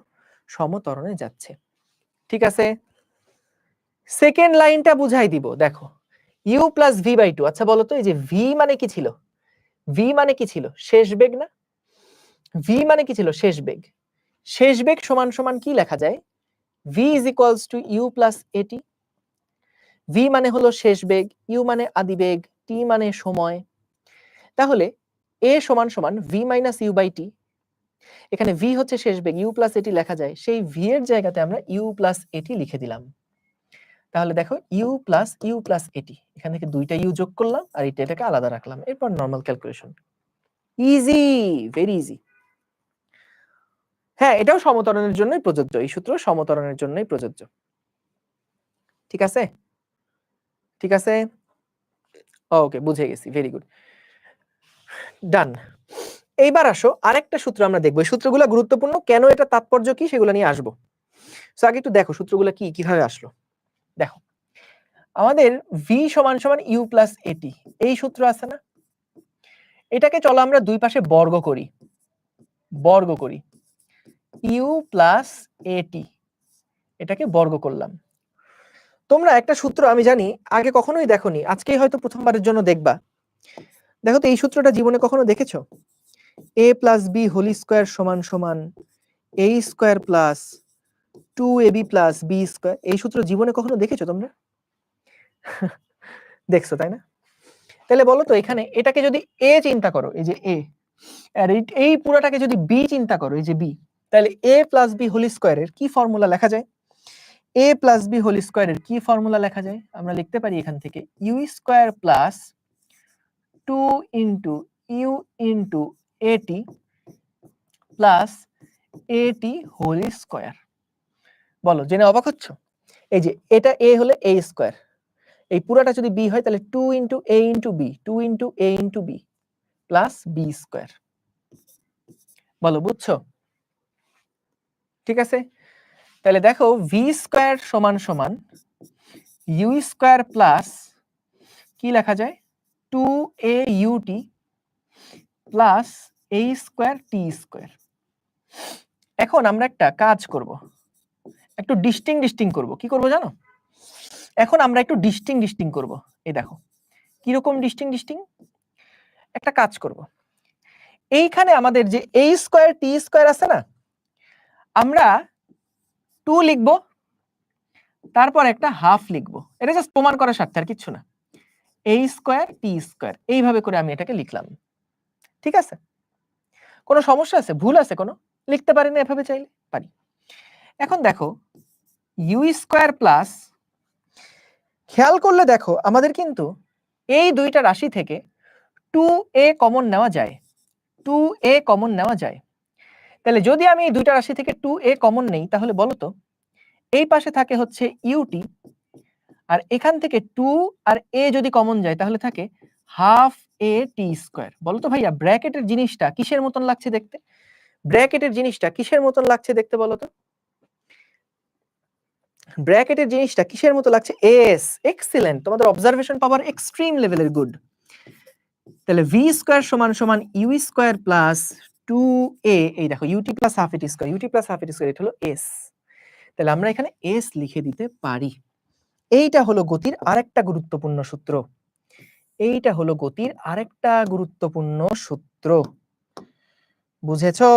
সমত্বরণে যাচ্ছে। ঠিক আছে? সেকেন্ড লাইনটা বুঝাই দিব। দেখো, u + v/2। আচ্ছা বলো তো এই যে v মানে কি ছিল? v মানে কি ছিল? শেষ বেগ না? v মানে কি ছিল? শেষ বেগ। শেষ বেগ সমান কি লেখা যায়? v = u + at। v মানে হলো শেষ বেগ, u মানে আদিবেগ, t মানে সময়। তাহলে a = v - u/t। এখানে v হচ্ছে শেষ বেগ, u + at লেখা যায়। সেই v এর জায়গাতে আমরা u + at লিখে দিলাম। তাহলে দেখো u + at, এখান থেকে দুইটা u যোগ করলাম আর এটাকে আলাদা রাখলাম। এরপর normal calculation. Easy, very easy. হ্যাঁ, এটাও সমত্বরণের জন্যই প্রযোজ্য। এই সূত্র সমত্বরণের জন্যই প্রযোজ্য। ঠিক আছে? ঠিক আছে? ওকে, বুঝে গেছি। Very good. ডান। এইবার আসো আরেকটা সূত্র আমরা দেখবো। এই সূত্রগুলো গুরুত্বপূর্ণ, কেন এটা তাৎপর্য কি সেগুলো নিয়ে আসবো। সো আগে একটু দেখো সূত্রগুলো কি, কিভাবে আসলো। দেখো আমাদের v সমান সমান u প্লাস এটি, এই সূত্র আছে না, এটাকে চলো আমরা দুই পাশে বর্গ করি, বর্গ করি u প্লাস এটি, এটাকে বর্গ করলাম। তোমরা একটা সূত্র আমি জানি আগে কখনোই দেখোনি, আজকেই হয়তো প্রথমবারের জন্য দেখবা। দেখো তো এই সূত্রটা জীবনে কখনো দেখেছো? a plus B whole square সমান সমান a square plus 2ab plus B square, এই সূত্র জীবনে কখনো দেখেছো তোমরা? দেখছো তাই না? তাহলে বলো তো এখানে এটাকে যদি a চিন্তা করো, এই যে a, আর এই পুরোটাকে যদি b চিন্তা করো, এই যে b, তাহলে a প্লাস বি হোল স্কোয়ারের কি ফর্মুলা লেখা যায়? a প্লাস বি হোল স্কোয়ারের কি ফর্মুলা লেখা যায়? আমরা লিখতে পারি এখান থেকে u square plus 2 into U into A T plus A T whole square. বলো, জেনে অবাক হচ্ছ? এই যে এটা a হলে a স্কোয়ার, এই পুরাটা যদি b হয় তাহলে 2 into a into b, 2 into a into b plus B square. বলো বুঝছো? ঠিক আছে, তাহলে দেখো ভি স্কোয়ার সমান সমান ইউ স্কোয়ার প্লাস কি লেখা যায় 2a ut plus a square T square. এখন আমরা একটা কাজ করব, একটু ডিস্টিং করব। কি করব জানো? এখন আমরা একটু ডিস্টিং করব। এই দেখো কিরকম ডিস্টিং, একটা কাজ করব। এইখানে আমাদের যে a স্কোয়ার টি স্কোয়ার আছে না, আমরা 2 লিখব, তারপর একটা হাফ লিখব। এটা জাস্ট প্রমাণ করার স্বার্থে, আর কিছু না। a স্কোয়ার টি স্কোয়ার, এইভাবে করে আমি এটাকে লিখলাম। ঠিক আছে, কোনো সমস্যা আছে, ভুল আছে কোনো? লিখতে পারি না এভাবে চাইলে? পারি। এখন দেখো ইউ স্কোয়ার প্লাস, খেয়াল করলে দেখো আমাদের কিন্তু এই দুইটা রাশি থেকে 2a কমন নেওয়া যায়, 2a কমন নেওয়া যায়। তাহলে যদি আমি এই দুইটা রাশি থেকে 2a কমন নেই, তাহলে বলো তো এই পাশে থাকে হচ্ছে ইউটি, আর এখান থেকে 2 আর a যদি কমন যায় তাহলে থাকে হাফ a টি স্কোয়ার। বলো তো ভাইয়া ব্র্যাকেটের জিনিসটা কিসের মতন লাগছে দেখতে? ব্র্যাকেটের জিনিসটা কিসের মতো লাগছে দেখতে বলো তো? ব্র্যাকেটের জিনিসটা কিসের মতো লাগছে? এস, এক্সিলেন্ট, তোমাদের অবজারভেশন পাওয়ার এক্সট্রিম লেভেলের গুড। তাহলে ভি স্কয়ার সমান সমান ইউ স্কয়ার প্লাস 2a, এই দেখো UT plus half A T square, UT plus half A T square, এটা হলো এস। তাহলে আমরা এখানে এস লিখে দিতে পারি। এইটা হলো গতির আরেকটা গুরুত্বপূর্ণ সূত্র, এইটা হলো গতির আরেকটা গুরুত্বপূর্ণ সূত্র। বুঝেছো?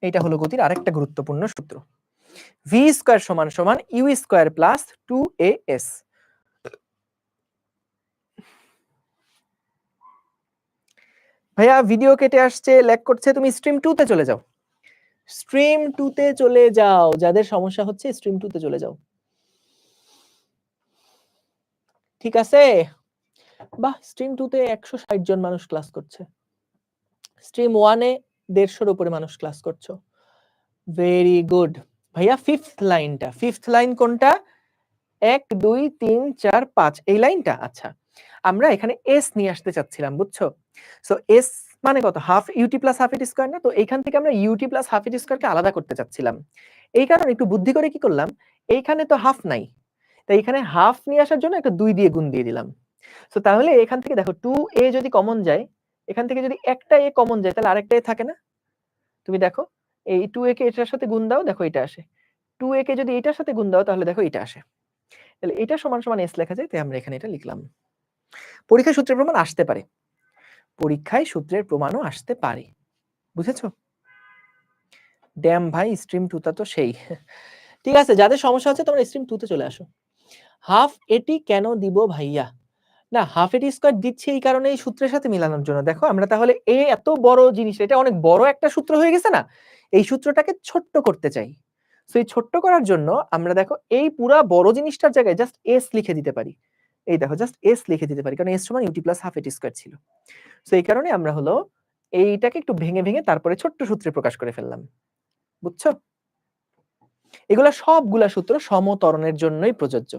এইটা হলো গতির আরেকটা গুরুত্বপূর্ণ সূত্র। ভি স্কয়ার সমান সমান ইউ স্কয়ার প্লাস 2as। ভাইয়া ভিডিও কেটে আসছে, ল্যাগ করছে, তুমি স্ট্রিম 2 তে চলে যাও, স্ট্রিম 2 তে চলে যাও, যাদের সমস্যা হচ্ছে স্ট্রিম 2 তে চলে যাও। ঠিক আছে? বাহ, স্ট্রিম 2 তে 160 জন মানুষ ক্লাস করছে, স্ট্রিম 1 এ 150 উপরে মানুষ ক্লাস করছো। ভেরি গুড ভাইয়া। ফিফথ লাইনটা, ফিফথ লাইন কোনটা? 1 2 3 4 5, এই লাইনটা। আচ্ছা, আমরা এখানে এস নিয়ে আসতে চাচ্ছিলাম, বুঝছো? সো এস মানে কত? Half UT plus half A T square না? তো এইখান থেকে আমরা ইউটি প্লাস হাফ এটি স্কয়ারকে আলাদা করতে চাচ্ছিলাম। এই কারণে একটু বুদ্ধি করে কি করলাম, এইখানে তো হাফ নাই, তাই এখানে হাফ নিয়ে আসার জন্য একটা 2 দিয়ে গুণ দিয়ে দিলাম। সো তাহলে এখান থেকে দেখো 2a যদি কমন যায়, এখান থেকে যদি একটা a কমন যায় তাহলে আরেকটা a থাকে না? তুমি দেখো এই 2a কে এটার সাথে গুণ দাও, দেখো এটা আসে। 2a কে যদি এটার সাথে গুণ দাও তাহলে দেখো এটা আসে। তাহলে এটা সমান সমান s লেখা যায়, তাই আমরা এখানে এটা লিখলাম। পরীক্ষায় সূত্রের প্রমাণ আসতে পারে, পরীক্ষায় সূত্রের প্রমাণও আসতে পারে। বুঝেছো? ড্যাম ভাই, স্ট্রিম 2 টা তো সেই। ঠিক আছে, যাদের সমস্যা হচ্ছে তোমরা স্ট্রিম 2 তে চলে আসো। হাফ এটি কেন দিব ভাইয়া? না, হাফ এটি স্কয়ার দিচ্ছি এই কারণে এই সূত্রের সাথে মিলানোর জন্য। দেখো আমরা তাহলে এত বড় জিনিস, এটা অনেক বড় একটা সূত্র হয়ে গেছে না, এই সূত্রটাকে ছোট্ট করতে চাই। সো এই ছোট্ট করার জন্য আমরা দেখো এই পুরা বড় জিনিসটার জায়গায় জাস্ট এস লিখে দিতে পারি। এই দেখো জাস্ট এস লিখে দিতে পারি, কারণ এস সমান UT plus half A T square ছিল। সো এই কারণে আমরা হলো এইটাকে একটু ভেঙে ভেঙে তারপরে ছোট্ট সূত্রে প্রকাশ করে ফেললাম। বুঝছো? এগুলা সবগুলা সূত্র সমত্বরণের জন্যই প্রযোজ্য।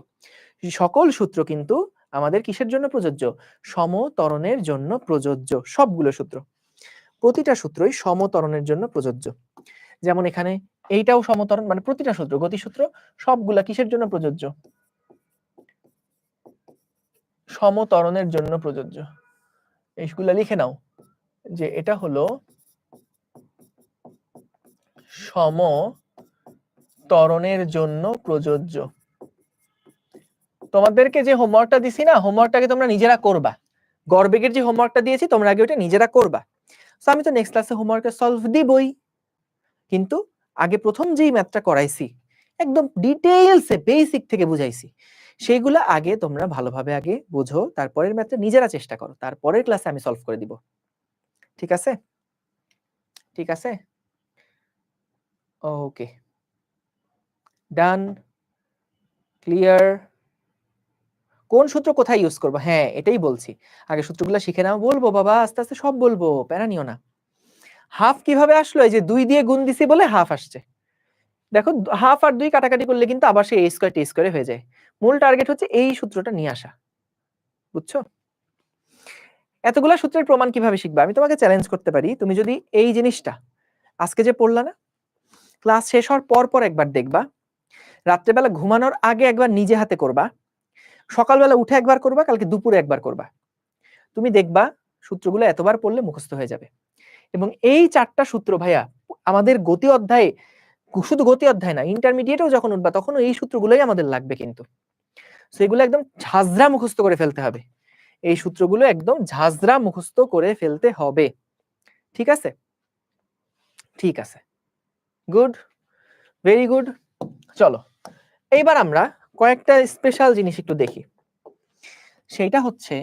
সকল সূত্র কিন্তু আমাদের কিসের জন্য প্রযোজ্য? সমত্বরণের জন্য প্রযোজ্য। সবগুলো সূত্র, প্রতিটা সূত্রই সমত্বরণের জন্য প্রযোজ্য। যেমন এখানে এইটাও সমত্বরণ, মানে প্রতিটা সূত্র, গতিসূত্র সবগুলা কিসের জন্য প্রযোজ্য? সমত্বরণের জন্য প্রযোজ্য। এইগুলা লিখে নাও যে এটা হলো সমত্বরণের জন্য প্রযোজ্য। তোমাদেরকে যে হোমওয়ার্কটা দিছি না, হোমওয়ার্কটাকে তোমরা নিজেরা করবা। গড়বেগের যে হোমওয়ার্কটা দিয়েছি তোমরা আগে ওটা নিজেরা করবা। সো আমি তো নেক্সট ক্লাসে হোমওয়ার্কের সলভ দিবই, কিন্তু আগে প্রথম যেই ম্যাথটা করাইছি একদম ডিটেইলসে বেসিক থেকে বুঝাইছি, সেইগুলো আগে তোমরা ভালোভাবে আগে বুঝো, তারপরের ম্যাথটা নিজেরা চেষ্টা করো, তারপরের ক্লাসে আমি সলভ করে দিব। ঠিক আছে? ঠিক আছে, ওকে, ডান, ক্লিয়ার। কোন সূত্র কোথায় ইউজ করবো? হ্যাঁ এটাই বলছি, আগে সূত্রগুলো শিখে নাও। বলবো বাবা, আস্তে আস্তে সব বলবো, প্যারা নিও না। হাফ কিভাবে আসলো? এই যে 2 দিয়ে গুণ দিছি বলে হাফ আসছে। দেখো হাফ আর 2 কাটাকাটি করলে কিন্তু আবার সেই a স্কয়ার t স্কয়ারে হয়ে যায়। মূল টার্গেট হচ্ছে এই সূত্রটা নিয়ে আসা, বুঝছো? এতগুলা সূত্রের প্রমাণ কিভাবে শিখবা? আমি তোমাকে চ্যালেঞ্জ করতে পারি, তুমি যদি এই জিনিসটা আজকে যে পড়লা না, ক্লাস শেষ হওয়ার পর পর একবার দেখবা, রাত্রেবেলা ঘুমানোর আগে একবার নিজে হাতে করবা, সকালবেলা উঠে একবার করবা, কালকে দুপুরে একবার করবা, তুমি দেখবা সূত্রগুলো এতবার পড়লে মুখস্থ হয়ে যাবে। এবং এই 4টা সূত্র ভাইয়া আমাদের গতি অধ্যায়ে, শুধু গতি অধ্যায় না, ইন্টারমিডিয়েটেও যখন উঠবা তখন এই সূত্রগুলোই আমাদের লাগবে, কিন্তু সেগুলো একদম ঝাঁঝরা মুখস্থ করে ফেলতে হবে। এই সূত্রগুলো একদম ঝাঁঝরা মুখস্থ করে ফেলতে হবে। ঠিক আছে? ঠিক আছে, গুড, ভেরি গুড। চলো এইবার আমরা কয়েকটা স্পেশাল জিনিস একটু দেখি। সেটা হচ্ছে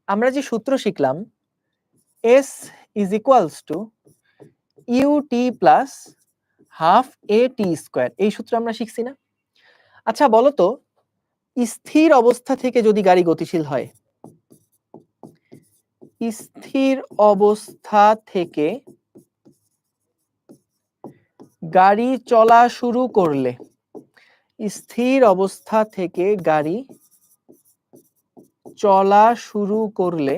আমরা যে সূত্র শিখলাম s is equals to ut plus half at square, এই সূত্র আমরা শিখছি না? আচ্ছা বলো তো, স্থির অবস্থা থেকে যদি গাড়ি গতিশীল হয়, স্থির অবস্থা থেকে গাড়ি চলা শুরু করলে, স্থির অবস্থা থেকে গাড়ি চলা শুরু করলে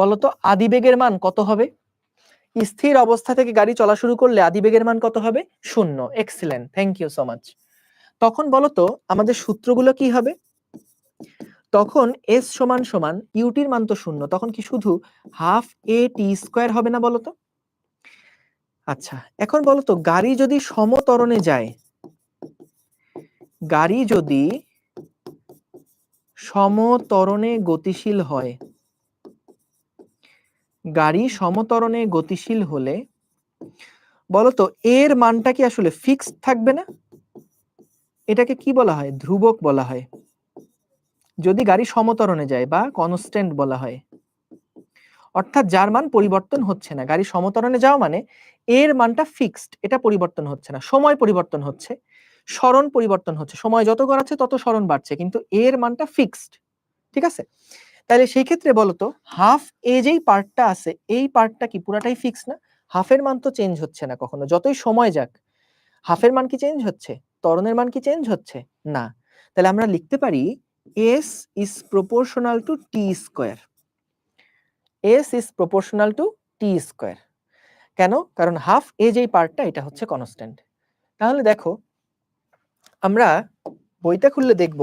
বলতো আদিবেগের মান কত হবে? স্থির অবস্থা থেকে গাড়ি চলা শুরু করলে আদিবেগের মান কত হবে? 0। Excellent, thank you so much. তখন বলতো আমাদের সূত্রগুলো কি হবে? তখন s সমান সমান ইউটির মান তো 0, তখন কি শুধু হাফ a t স্কয়ার হবে না বলতো? আচ্ছা এখন বলতো গাড়ি যদি সমত্বরণে যায়, গাড়ি যদি সমত্বরণে গতিশীল হয়, গাড়ি সমত্বরণে গতিশীল হলে বলতো এর মানটা কি আসলে ফিক্সড থাকবে না? এটাকে কি বলা হয়? ধ্রুবক বলা হয়। যদি গাড়ি সমত্বরণে যায় বা কনস্ট্যান্ট বলা হয়, অর্থাৎ যার মান পরিবর্তন হচ্ছে না। গাড়ি সমত্বরণে যাওয়া মানে এর মানটা ফিক্সড, এটা পরিবর্তন হচ্ছে না। সময় পরিবর্তন হচ্ছে, সরণ পরিবর্তন হচ্ছে, সময় যত গড়াচ্ছে তত সরণ বাড়ছে, কিন্তু এর মানটা ফিক্সড। ঠিক আছে? তাহলে সেই ক্ষেত্রে বলতো হাফ এ যেই পার্টটা আছে, এই পার্টটা কি পুরাটাই ফিক্স না? হাফের মান তো চেঞ্জ হচ্ছে না কখনো, যতই সময় যাক হাফের মান কি চেঞ্জ হচ্ছে? ত্বরণের মান কি চেঞ্জ হচ্ছে? না। তাহলে আমরা লিখতে পারি s is proportional to t square. s is proportional to t square. কেন? কারণ হাফ এ যেই পার্টটা এটা হচ্ছে কনস্ট্যান্ট। তাহলে দেখো আমরা বইটা খুললে দেখব,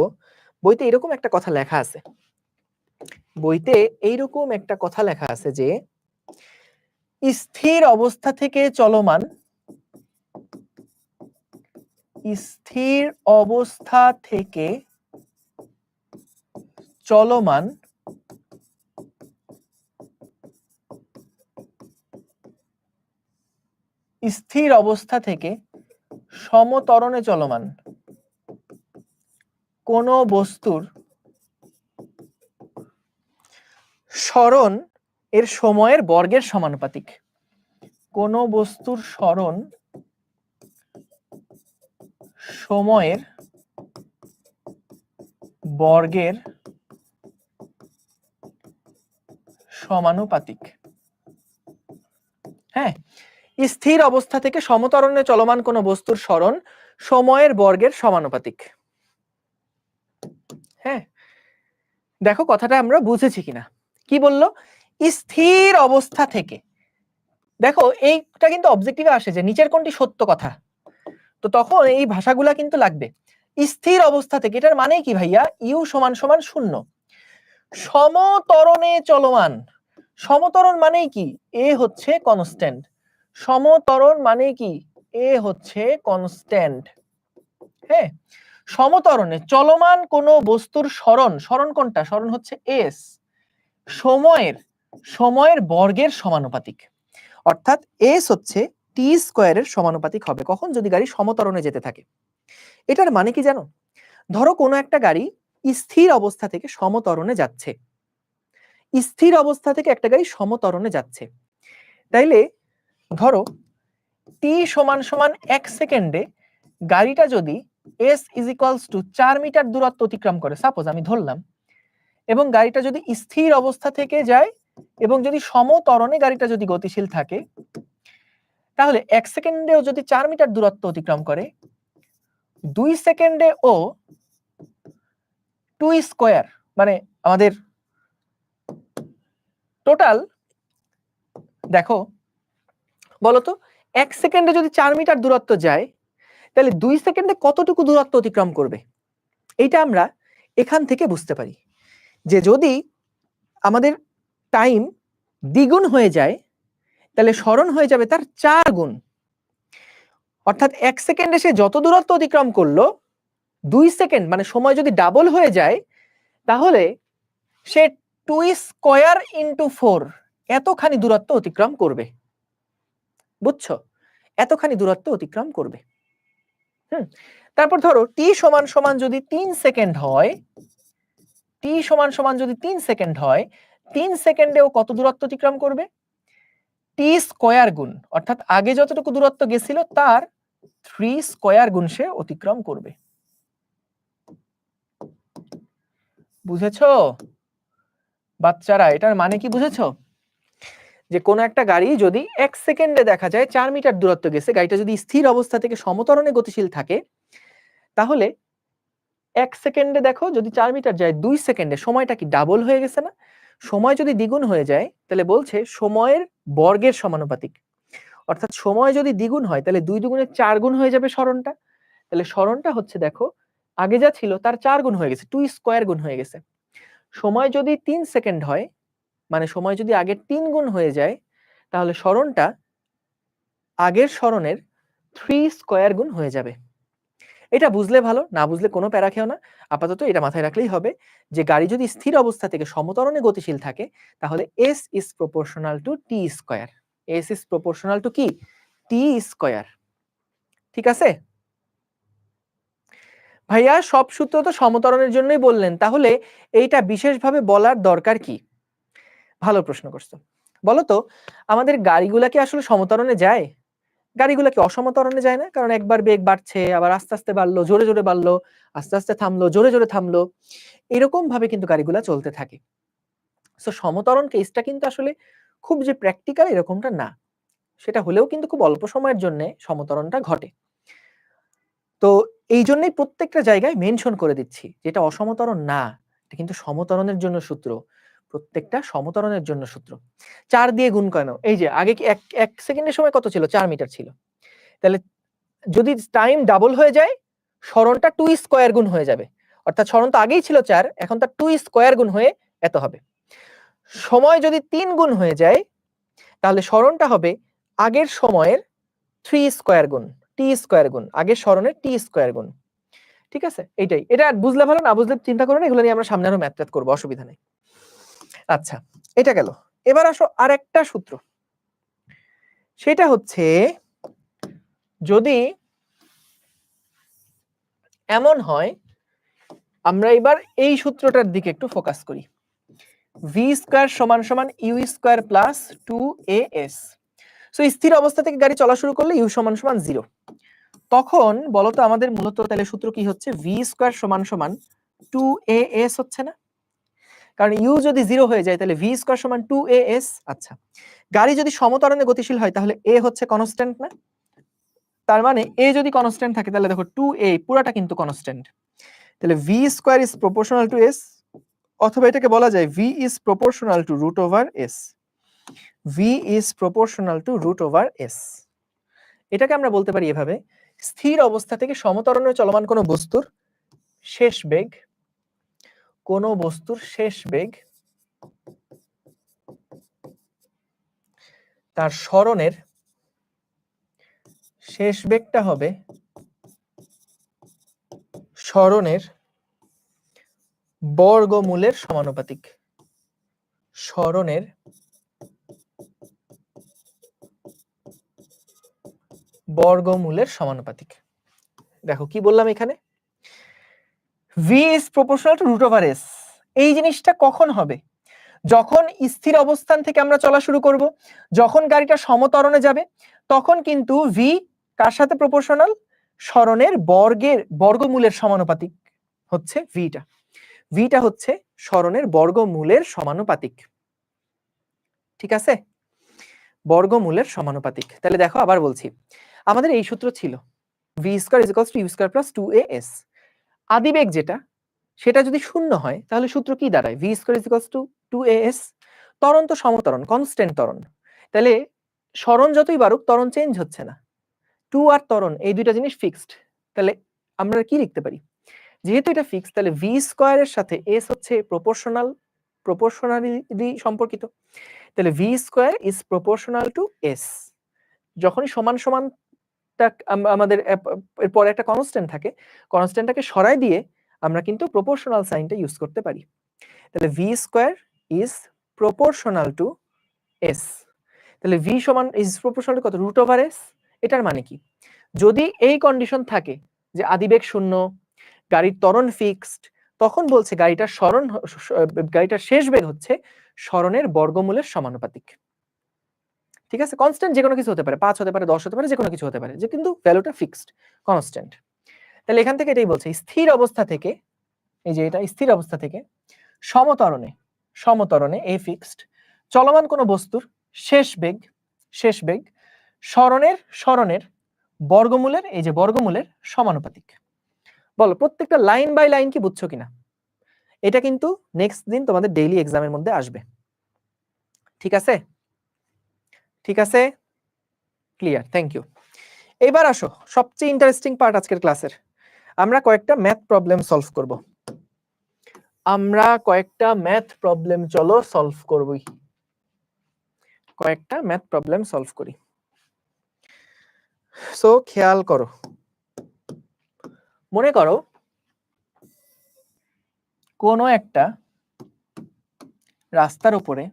বইতে এরকম একটা কথা লেখা আছে, বইতে এইরকম একটা কথা লেখা আছে যে স্থির অবস্থা থেকে চলমান, স্থির অবস্থা থেকে চলমান স্থির অবস্থা থেকে সমত্বরণে চলমান কোন বস্তুর সরণ এর সময়ের বর্গের সমানুপাতিক। কোন বস্তুর সরণ সময়ের বর্গের সমানুপাতিক। হ্যাঁ, স্থির অবস্থা থেকে সমত্বরণে চলমান কোন বস্তুর সরণ সময়ের বর্গের সমানুপাতিক। হ্যাঁ, দেখো কথাটা আমরা বুঝেছি কিনা। কি বললো? স্থির অবস্থা থেকে। দেখো এইটা কিন্তু অবজেক্টিভে আসে যে নিচের কোনটি সত্য কথা, তো তখন এই ভাষাগুলা কিন্তু লাগবে। স্থির অবস্থা থেকে, এটার মানে কি ভাইয়া? ইউ সমান সমান 0, সমতরণে চলমান। সমতরণ মানে কি? এ হচ্ছে কনস্ট্যান্ট। সমতরণ মানে কি? এ হচ্ছে কনস্ট্যান্ট। হ্যাঁ, সমতরণে চলমান কোন বস্তুর সরণ, সরণ কোনটা? সরণ হচ্ছে এস, সময়ের বর্গের সমানুপাতিক। অর্থাৎ এস হচ্ছে টি স্কয়ারের সমানুপাতিক হবে কখন? যদি গাড়ি সমতরণে যেতে থাকে। এটার মানে কি জানো? ধরো কোনো একটা গাড়ি স্থির অবস্থা থেকে সমতরণে যাচ্ছে, স্থির অবস্থা থেকে একটা গাড়ি সমতরণে যাচ্ছে, তাইলে ধরো টি সমান সমান 1 সেকেন্ডে গাড়িটা যদি S is equals to 4 metre দূরত্ব অতিক্রম করে, সাপোজ আমি ধরলাম, এবং গাড়িটা যদি স্থির অবস্থা থেকে যায় এবং যদি সমতরণে গাড়িটা যদি গতিশীল থাকে, তাহলে 1 সেকেন্ডেও যদি 4 মিটার দূরত্ব অতিক্রম করে, 2 সেকেন্ডে ও 2 স্কয়ার, মানে আমাদের টোটাল দেখো বলতো 1 সেকেন্ডে যদি 4 মিটার দূরত্ব যায়, তাহলে 2 সেকেন্ডে কতটুকু দূরত্ব অতিক্রম করবে? এইটা আমরা এখান থেকে বুঝতে পারি যে যদি আমাদের টাইম দ্বিগুণ হয়ে যায়, তাহলে সরণ হয়ে যাবে তার 4 গুণ। অর্থাৎ 1 সেকেন্ডে সে যত দূরত্ব অতিক্রম করলো, 2 সেকেন্ড মানে সময় যদি ডাবল হয়ে যায়, তাহলে সে 2 স্কয়ার ইন্টু 4 এতখানি দূরত্ব অতিক্রম করবে। বুঝছো? এতখানি দূরত্ব অতিক্রম করবে। তারপর ধরো টি সমান সমান যদি 3 সেকেন্ড হয়, টি সমান সমান যদি 3 সেকেন্ড হয়, 3 সেকেন্ডেও কত দূরত্ব অতিক্রম করবে? টি স্কয়ার গুণ, অর্থাৎ আগে যতটুকু দূরত্ব গেছিল তার 3 স্কয়ার গুণ সে অতিক্রম করবে। বুঝেছো বাচ্চারা? এটার মানে কি বুঝেছো? যে কোন একটা গাড়ি যদি 1 সেকেন্ডে দেখা যায় 4 মিটার দূরত্ব গেছে, গাড়িটা যদি স্থির অবস্থা থেকে সমতরণে গতিশীল থাকে, তাহলে 1 সেকেন্ডে দেখো যদি 4 মিটার যায়, 2 সেকেন্ডে সময়টা কি ডাবল হয়ে গেছে না? সময় যদি দ্বিগুণ হয়ে যায়, তাহলে বলছে সময়ের বর্গের সমানুপাতিক। অর্থাৎ সময় যদি দ্বিগুণ হয়, তাহলে 2 দুগুণে 4 গুণ হয়ে যাবে সরণটা। তাহলে সরণটা হচ্ছে দেখো আগে যা ছিল তার 4 গুণ হয়ে গেছে, 2 স্কয়ার গুণ হয়ে গেছে। সময় যদি 3 সেকেন্ড হয়, মানে সময় যদি আগের 3 গুণ হয়ে যায়, তাহলে সরণটা আগের সরণের 3 স্কয়ার গুণ হয়ে যাবে। এটা বুঝলে ভালো, না বুঝলে কোনো প্যারা খেও না। আপাতত এটা মাথায় রাখলেই হবে যে গাড়ি যদি স্থির অবস্থা থেকে সমতরণে গতিশীল থাকে, তাহলে s is proportional to t square. s is proportional to কি? t square. ঠিক আছে ভাইয়া? সব সূত্র তো সমতরণের জন্যই বললেন, তাহলে এইটা বিশেষভাবে বলার দরকার কি? ভালো প্রশ্ন করছো। বলো তো আমাদের গাড়িগুলা কি আসলে সমতরণে যায়? গাড়িগুলো কি অসমতরণে যায় না? কারণ একবার বেগ বাড়ছে, আবার আস্তে আস্তে বাড়লো, জোরে জোরে বাড়লো, আস্তে আস্তে থামলো, জোরে জোরে থামলো, এরকম ভাবে কিন্তু গাড়িগুলা চলতে থাকে। সো সমতরণ কেসটা কিন্তু আসলে খুব যে প্র্যাকটিক্যাল এরকমটা না, সেটা হলেও কিন্তু খুব অল্প সময়ের জন্য সমতরণটা ঘটে। তো এই জন্যই প্রত্যেকটা জায়গায় মেনশন করে দিচ্ছি যেটা অসমতরণ না, এটা কিন্তু সমতরণের জন্য সূত্র, প্রত্যেকটা সমতরণের জন্য সূত্র। 4 দিয়ে গুণ কেন? এই যে আগে কি 1 সেকেন্ডের সময় কত ছিল? 4 মিটার ছিল। তাহলে যদি টাইম ডাবল হয়ে যায়, সরণটা 2 স্কয়ার গুণ হয়ে যাবে। অর্থাৎ সরণ তো আগেই ছিল 4, এখন তার 2 স্কয়ার গুণ হয়ে এত হবে। সময় যদি 3 গুণ হয়ে যায়, তাহলে সরণটা হবে আগের সময়ের 3 স্কয়ার গুণ, t স্কয়ার গুণ, আগের সরণের t স্কয়ার গুণ। ঠিক আছে? এইটাই। এটা বুঝলে ভালো, না বুঝলে চিন্তা করো না, এগুলো নিয়ে আমরা সামনে আরো ম্যাথ করব, অসুবিধা নেই। আচ্ছা, এটা গেল। এবার আসো আরেকটা সূত্র। সেটা হচ্ছে যদি এমন হয়, আমরা এবার এই সূত্রটার দিকে একটু ফোকাস করি। ভি স্কয়ার সমান সমান you square plus 2as। So স্থির অবস্থা থেকে গাড়ি চলা শুরু করলে ইউ সমান সমান 0। তখন বলতো আমাদের মূলত তাহলে সূত্র কি হচ্ছে? ভি স্কয়ার সমান সমান 2as হচ্ছে না? কারণ ইউ যদি 0 হয়ে যায়, তাহলে ভি স্কয়ার সমান 2as। আচ্ছা, গাড়ি যদি সমতরণে গতিশীল হয়, তাহলে a হচ্ছে কনস্ট্যান্ট না? তার মানে a যদি কনস্ট্যান্ট থাকে, তাহলে দেখো 2a পুরাটা কিন্তু কনস্ট্যান্ট। তাহলে V square is proportional to S, অথবা এটাকে বলা যায় V is proportional to root over S. V is proportional to root over S. এটাকে আমরা বলতে পারি এভাবে, স্থির অবস্থা থেকে সমত্বরণে চলমান কোনো বস্তুর শেষ বেগ, কোনো বস্তুর শেষ বেগ তার সরণের শেষ বেগটা হবে সরণের বর্গমূলের সমানুপাতিক। সরণের বর্গমূলের সমানুপাতিক। দেখো কি বললাম এখানে, v is proportional to root over s। এই জিনিসটা কখন হবে? যখন স্থির অবস্থান থেকে আমরা চলা শুরু করব, যখন গাড়িটা সমত্বরণে যাবে, তখন কিন্তু v কার সাথে প্রপোর্শনাল? সরণের বর্গমূলের সমানুপাতিক হচ্ছে vটা। vটা হচ্ছে সরণের বর্গমূলের সমানুপাতিক। ঠিক আছে, বর্গমূলের সমানুপাতিক। তাহলে দেখো আবার বলছি, আমাদের এই সূত্র ছিল v square is equals to u square plus 2as। আদিবেগ যেটা, সেটা যদি শূন্য হয় তাহলে সূত্র কি দাঁড়ায়? v square is equals two 2as। ত্বরণ তো সমত্বরণ, কনস্ট্যান্ট ত্বরণ, তাহলে সরণ যতই বাড়ুক ত্বরণ চেঞ্জ হচ্ছে না। 2 আর ত্বরণ এই দুইটা জিনিস ফিক্সড। তাহলে আমরা কি লিখতে পারি? যেহেতু এটা ফিক্সড, তাহলে v স্কয়ারের সাথে s হচ্ছে প্রপোর্শনালি সম্পর্কিত। তাহলে v square is proportional to s। যখনই সমান সমান আমাদের এরপরে একটা কনস্ট্যান্ট থাকে, কনস্ট্যান্টটাকে সরাই দিয়ে আমরা কিন্তু প্রপোর্শনাল সাইনটা ইউজ করতে পারি। তাহলে v square is proportional to s। তাহলে v সমান ইজ প্রপোর্শনাল টু কত? Root over s। এটার মানে কি, যদি এই কন্ডিশন থাকে যে আদিবেগ শূন্য, গাড়ির ত্বরণ ফিক্সড, তখন বলছে গাড়িটার শেষ বেগ হচ্ছে সরণের বর্গমূলের সমানুপাতিক। ঠিক আছে, কনস্ট্যান্ট যে কোনো কিছু হতে পারে, 5 হতে পারে, 10 হতে পারে, যে কোনো কিছু হতে পারে, যে কিন্তু ভ্যালুটা ফিক্সড কনস্ট্যান্ট। তাহলে এখান থেকে এটাই বলছে, স্থির অবস্থা থেকে, এই যে এটা স্থির অবস্থা থেকে সমত্বরণে এ ফিক্সড চলমান কোন বস্তুর শেষ বেগ সরণের বর্গমূলের, এই যে বর্গমূলের সমানুপাতিক। বলো প্রত্যেকটা লাইন বাই লাইন কি বুঝছো কিনা? এটা কিন্তু নেক্সট দিন তোমাদের ডেইলি এক্সামের মধ্যে আসবে। ঠিক আছে, ঠিক আছে, ক্লিয়ার, থ্যাংক ইউ। এবার আসো সবচেয়ে ইন্টারেস্টিং পার্ট আজকের ক্লাসের, আমরা কয়েকটা ম্যাথ প্রবলেম সলভ করব। চলো সলভ করবই, কয়েকটা ম্যাথ প্রবলেম সলভ করি। সো খেয়াল করো, মনে করো কোনো একটা রাস্তার উপরে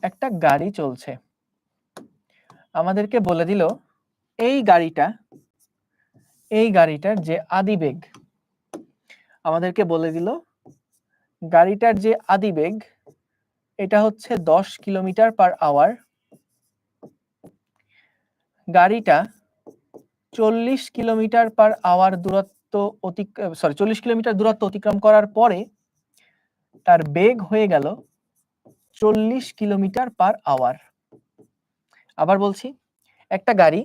একটা গাড়ি চলছে, আমাদেরকে বলে দিল এই গাড়িটার যে আদিবেগ, আমাদেরকে বলে দিল গাড়িটার যে আদিবেগ এটা হচ্ছে 10 কিলোমিটার পার আওয়ার। গাড়িটা 40 কিলোমিটার পার আওয়ার দূরত্ব 40 কিলোমিটার দূরত্ব অতিক্রম করার পরে তার বেগ হয়ে গেল 40 কিলোমিটার পার আওয়ার। আবার বলছি, একটা গাড়ি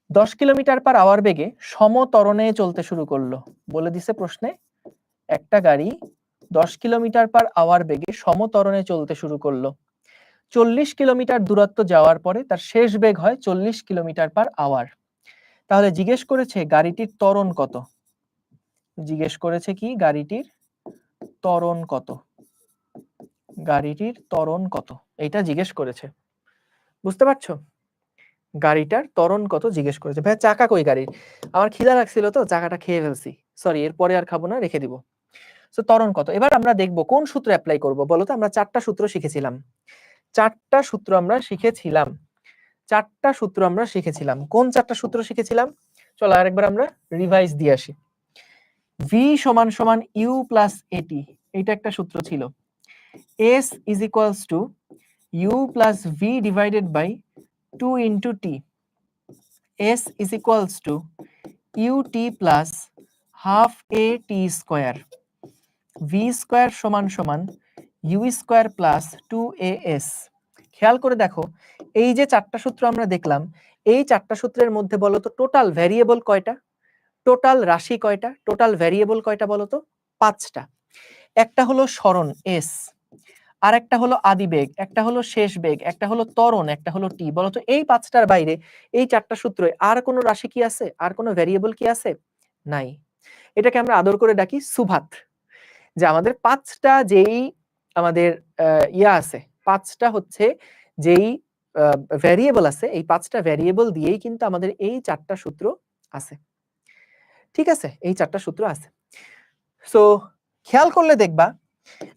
10 কিলোমিটার পার আওয়ার বেগে সমত্বরণে চলতে শুরু করলো। বলে দিছে প্রশ্নে, একটা গাড়ি 10 কিলোমিটার পার আওয়ার বেগে সমত্বরণে চলতে শুরু করলো, 40 কিলোমিটার দূরত্ব যাওয়ার পরে তার শেষ বেগ হয় 40 কিলোমিটার পার আওয়ার। তাহলে জিজ্ঞেস করেছে গাড়িটির ত্বরণ কত? জিজ্ঞেস করেছে কি গাড়িটির ত্বরণ কত? গাড়িটির ত্বরণ কত এটা জিজ্ঞেস করেছে। বুঝতে পারছো? গাড়িটার ত্বরণ কত জিজ্ঞেস করেছে। ভাই চাকা কই গাড়ির? আমার খিদা লাগছিল তো চাকাটা খেয়ে ফেলছি, সরি, এরপরে আর খাবো না, রেখে দিব। সো ত্বরণ কত, এবার আমরা দেখব কোন সূত্র অ্যাপ্লাই করব। বলো তো, আমরা চারটা সূত্র শিখেছিলাম। কোন চারটা সূত্র শিখেছিলাম? চলো আরেকবার আমরা রিভাইজ দিয়ে আসি। v সমান সমান u প্লাস এটি, এটা একটা সূত্র ছিল। s is equals to u plus v divided by 2 into T. s is equals to ut plus half a t square. v square সমান সমান u স্কোয়ার প্লাস 2as। খেয়াল করে দেখো, এই যে চারটা সূত্র আমরা দেখলাম, এই চারটা সূত্রের মধ্যে বলো তো টোটাল ভ্যারিয়েবল কয়টা? টোটাল রাশি কয়টা, টোটাল ভ্যারিয়েবল কয়টা বলো তো? 5টা। একটা হলো সরণ এস, আর একটা হলো আদিবেগ, একটা হলো শেষ বেগ, একটা হলো ত্বরণ, একটা হলো টি। বলতো এই 5টার বাইরে এই 4টা সূত্রে আর কোনো রাশি কি আছে, আর কোনো ভ্যারিয়েবল কি আছে? নাই। এটাকে আমরা আদর করে ডাকি সুভাত, যে আমাদের 5টা যেই আমাদের আছে, 5টা হচ্ছে যেই ভ্যারিয়েবল আছে, এই 5টা ভ্যারিয়েবল দিয়েই কিন্তু আমাদের এই 4টা সূত্র আছে। ঠিক আছে, এই 4টা সূত্র আছে। সো খেয়াল করলে দেখবা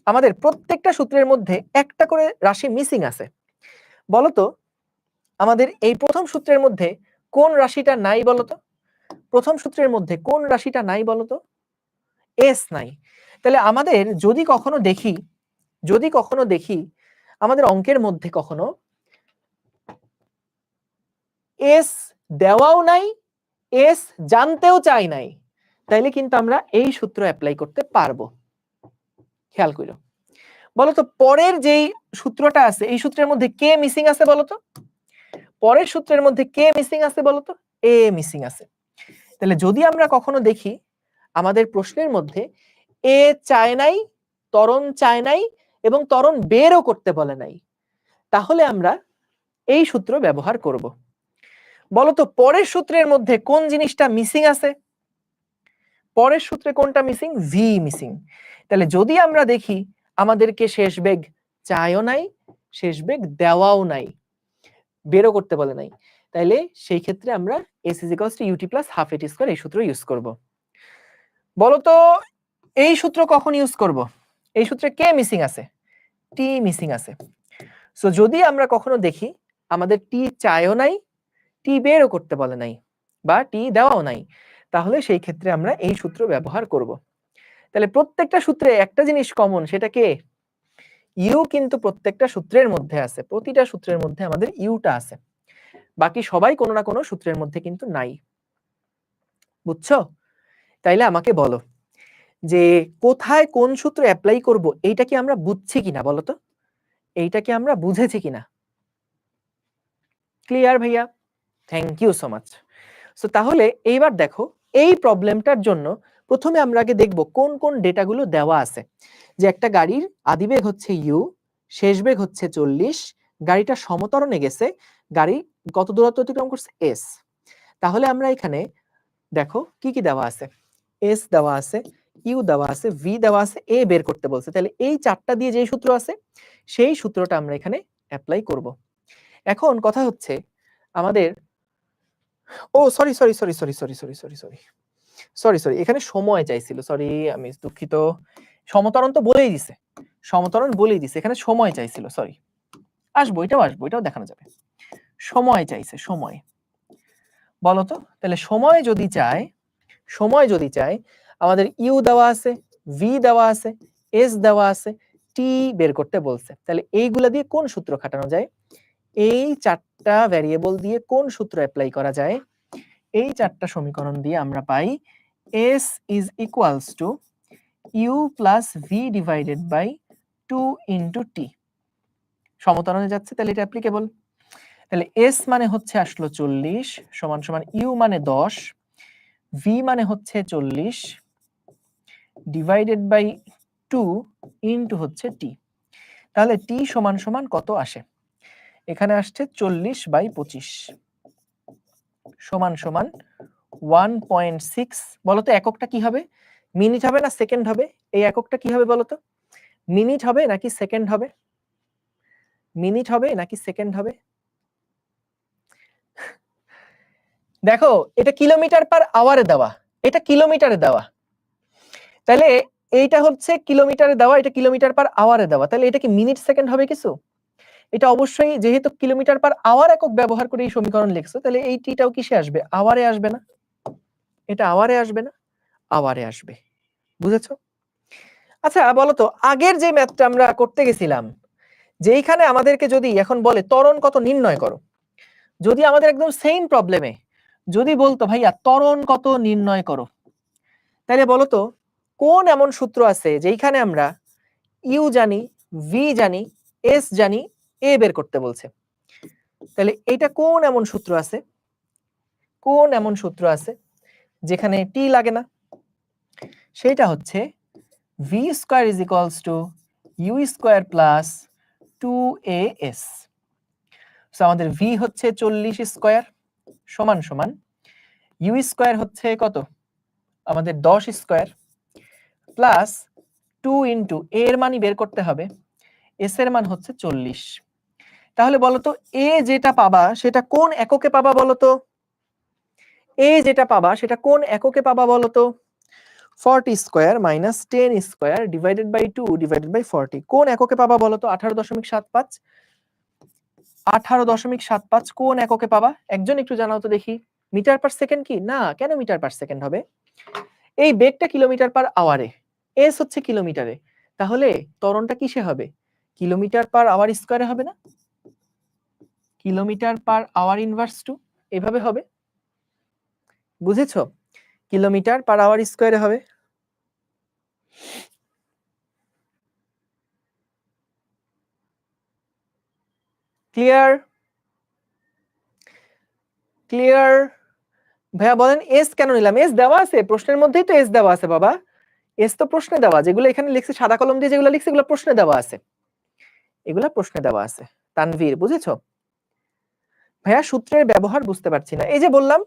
আমাদের প্রত্যেকটা সূত্রের মধ্যে একটা করে রাশি মিসিং আছে। বলতো আমাদের এই প্রথম সূত্রের মধ্যে কোন রাশিটা নাই বলতো? প্রথম সূত্রের মধ্যে কোন রাশিটা নাই বলতো? এস নাই। তাহলে আমাদের যদি কখনো দেখি আমাদের অঙ্কের মধ্যে কখনো এস দেওয়াও নাই, এস জানতেও চাই নাই, তাইলে কিন্তু আমরা এই সূত্র অ্যাপ্লাই করতে পারবো। খেয়াল করো, বলতো পরের যেই সূত্রটা আছে এই সূত্রের মধ্যে কে মিসিং আছে বলতো? পরের সূত্রের মধ্যে কে মিসিং আছে বলতো? এ মিসিং আছে। তাহলে যদি আমরা কখনো দেখি আমাদের প্রশ্নের মধ্যে এ চায় নাই, ত্বরণ চায় নাই, এবং ত্বরণ বেরও করতে বলে নাই, তাহলে আমরা এই সূত্র ব্যবহার করব। বলতো পরের সূত্রের মধ্যে কোন জিনিসটা মিসিং আছে? পরের সূত্রে কোনটা মিসিং? V missing. তাহলে যদি আমরা দেখি আমাদেরকে শেষ বেগ চায়ও নাই, শেষ বেগ দেওয়াও নাই, বেরও করতে বলে নাই, তাইলে সেই ক্ষেত্রে আমরা s = ut + ½ at² এই সূত্র ইউজ করব। বলতো এই সূত্র কখন ইউজ করব? এই সূত্রে কে মিসিং আছে? টি মিসিং আছে। সো যদি আমরা কখনো দেখি আমাদের টি চায়ও নাই, টি বেরও করতে বলে নাই, বা টি দেওয়াও নাই, তাহলে সেই ক্ষেত্রে আমরা এই সূত্র ব্যবহার করব। তাহলে প্রত্যেকটা সূত্রে একটা জিনিস কমন, সেটা কে? ইউ কিন্তু প্রত্যেকটা সূত্রের মধ্যে আছে, প্রতিটা সূত্রের মধ্যে আমাদের ইউটা আছে, বাকি সবাই কোনো না কোনো সূত্রের মধ্যে কিন্তু নাই। বুঝছো? তাইলে আমাকে বলো যে কোথায় কোন সূত্র অ্যাপ্লাই করব, এইটা কি আমরা বুঝছি কিনা বলো তো? এইটা কি আমরা বুঝেছি কিনা? ক্লিয়ার ভাইয়া? Thank you so much. So তাহলে এইবার দেখো এই প্রবলেমটার জন্য প্রথমে আমরা আগে দেখব কোন কোন ডেটাগুলো দেওয়া আছে। যে একটা গাড়ির আদিবেগ হচ্ছে ইউ, শেষ বেগ হচ্ছে 40, গাড়িটা সমতরণে গেছে, গাড়ি কত দূরত্ব অতিক্রম করছে? এস। তাহলে আমরা এখানে দেখো কি কি দেওয়া আছে, এস দেওয়া আছে, ইউ দেওয়া আছে, ভি দেওয়া আছে, এ বের করতে বলছে। তাহলে এই 4টা দিয়ে যে সূত্র আছে সেই সূত্রটা আমরা এখানে অ্যাপ্লাই করব। এখন কথা হচ্ছে আমাদের সরি, এখানে সময় চাইছিল, সরি আমি দুঃখিত। সমতরণ তো বলেই দিছে, এখানে সময় চাইছিল, সরি। এটাও দেখানো যাবে। সময় চাইছে, সময়। বলতো তাহলে সময় যদি চায় আমাদের ইউ দেওয়া আছে, ভি দেওয়া আছে, এস দেওয়া আছে, টি বের করতে বলছে। তাহলে এইগুলা দিয়ে কোন সূত্র খাটানো যায়? এই 4টা ভ্যারিয়েবল দিয়ে কোন সূত্র অ্যাপ্লাই করা যায়? এই 4টা সমীকরণ দিয়ে আমরা পাই s = u + v / 2 * t। সমতরণে যাচ্ছে, তাহলে এটা অ্যাপ্লিকেবল। তাহলে s মানে হচ্ছে আসলো 40 = u মানে 10, v মানে হচ্ছে 40 / 2 * হচ্ছে t। তাহলে t = কত আসে? এখানে আসছে 40/25 = 1.6। বলতো এককটা কি হবে? মিনিট হবে না সেকেন্ড হবে? এই এককটা কি হবে বলতো? মিনিট হবে নাকি সেকেন্ড হবে? মিনিট হবে নাকি সেকেন্ড হবে? দেখো এটা কিলোমিটার/আওয়ারে দেওয়া, এটা কিলোমিটারে দেওয়া, তাহলে এইটা হচ্ছে কিলোমিটারে দেওয়া, এটা কিলোমিটার/আওয়ারে দেওয়া, তাহলে এটা কি মিনিট সেকেন্ড হবে কিছু? এটা অবশ্যই, যেহেতু কিলোমিটার/আওয়ার একক ব্যবহার করে এই সমীকরণ লিখছো, তাহলে এই টিটাও কিসে আসবে? আওয়ারে আসবে না? এটা আওয়ারে আসবে না? আওয়ারে আসবে। বুঝেছো? আচ্ছা বলতো আগের যে ম্যাথটা আমরা করতে গেছিলাম, যেইখানে আমাদেরকে যদি এখন বলে ত্বরণ কত নির্ণয় করো, যদি আমাদের একদম সেম প্রবলেমে যদি বলতো ভাইয়া ত্বরণ কত নির্ণয় করো, তাহলে বলতো কোন এমন সূত্র আছে যেইখানে আমরা ইউ জানি, ভি জানি, এস জানি, এ বের করতে বলছে? তাহলে এটা কোন এমন সূত্র আছে? যেখানে টি লাগে না, সেটা হচ্ছে V square is equals to U square plus 2as। So আমাদের ভি হচ্ছে 40 স্কোয়ার সমান সমান ইউ স্কোয়ার হচ্ছে কত, আমাদের 10 স্কোয়ার প্লাস 2 ইন্টু এর মানই বের করতে হবে, এস এর মান হচ্ছে 40। তাহলে বলতো এ যেটা পাবা সেটা কোন এককে পাবা বলতো, এ যেটা পাবা সেটা কোন এককে পাবা বলতো, 40 square minus 10 square divided by 2 divided by 40 কোন এককে পাবা বলতো, 18.75। 18.75 কোন এককে পাবা, একজন একটু জানাও তো দেখি। মিটার পার সেকেন্ড কি না, কেন মিটার পার সেকেন্ড হবে, এই বেগটা কিলোমিটার পার আওয়ারে, এস হচ্ছে কিলোমিটারে, তাহলে ত্বরণটা কিসে হবে, কিলোমিটার পার আওয়ার স্কয়ারে হবে না, কিলোমিটার পার আওয়ার ইনভার্স 2 এভাবে হবে, বুঝেছো, কিলোমিটার পার আওয়ার স্কয়ারে হবে। Clear, clear. ভাইয়া বলেন এস কেন নিলাম, এস দেওয়া আছে প্রশ্নের মধ্যেই তো এস দেওয়া আছে বাবা, এস তো প্রশ্নে দেওয়া, যেগুলো এখানে লিখছি সাদা কলম দিয়ে যেগুলো লিখছি এগুলো প্রশ্নে দেওয়া আছে, এগুলা প্রশ্নে দেওয়া আছে। তানভীর বুঝেছো, ভাইয়া সূত্রের ব্যবহার বুঝতে পারছি না, এই যে বললাম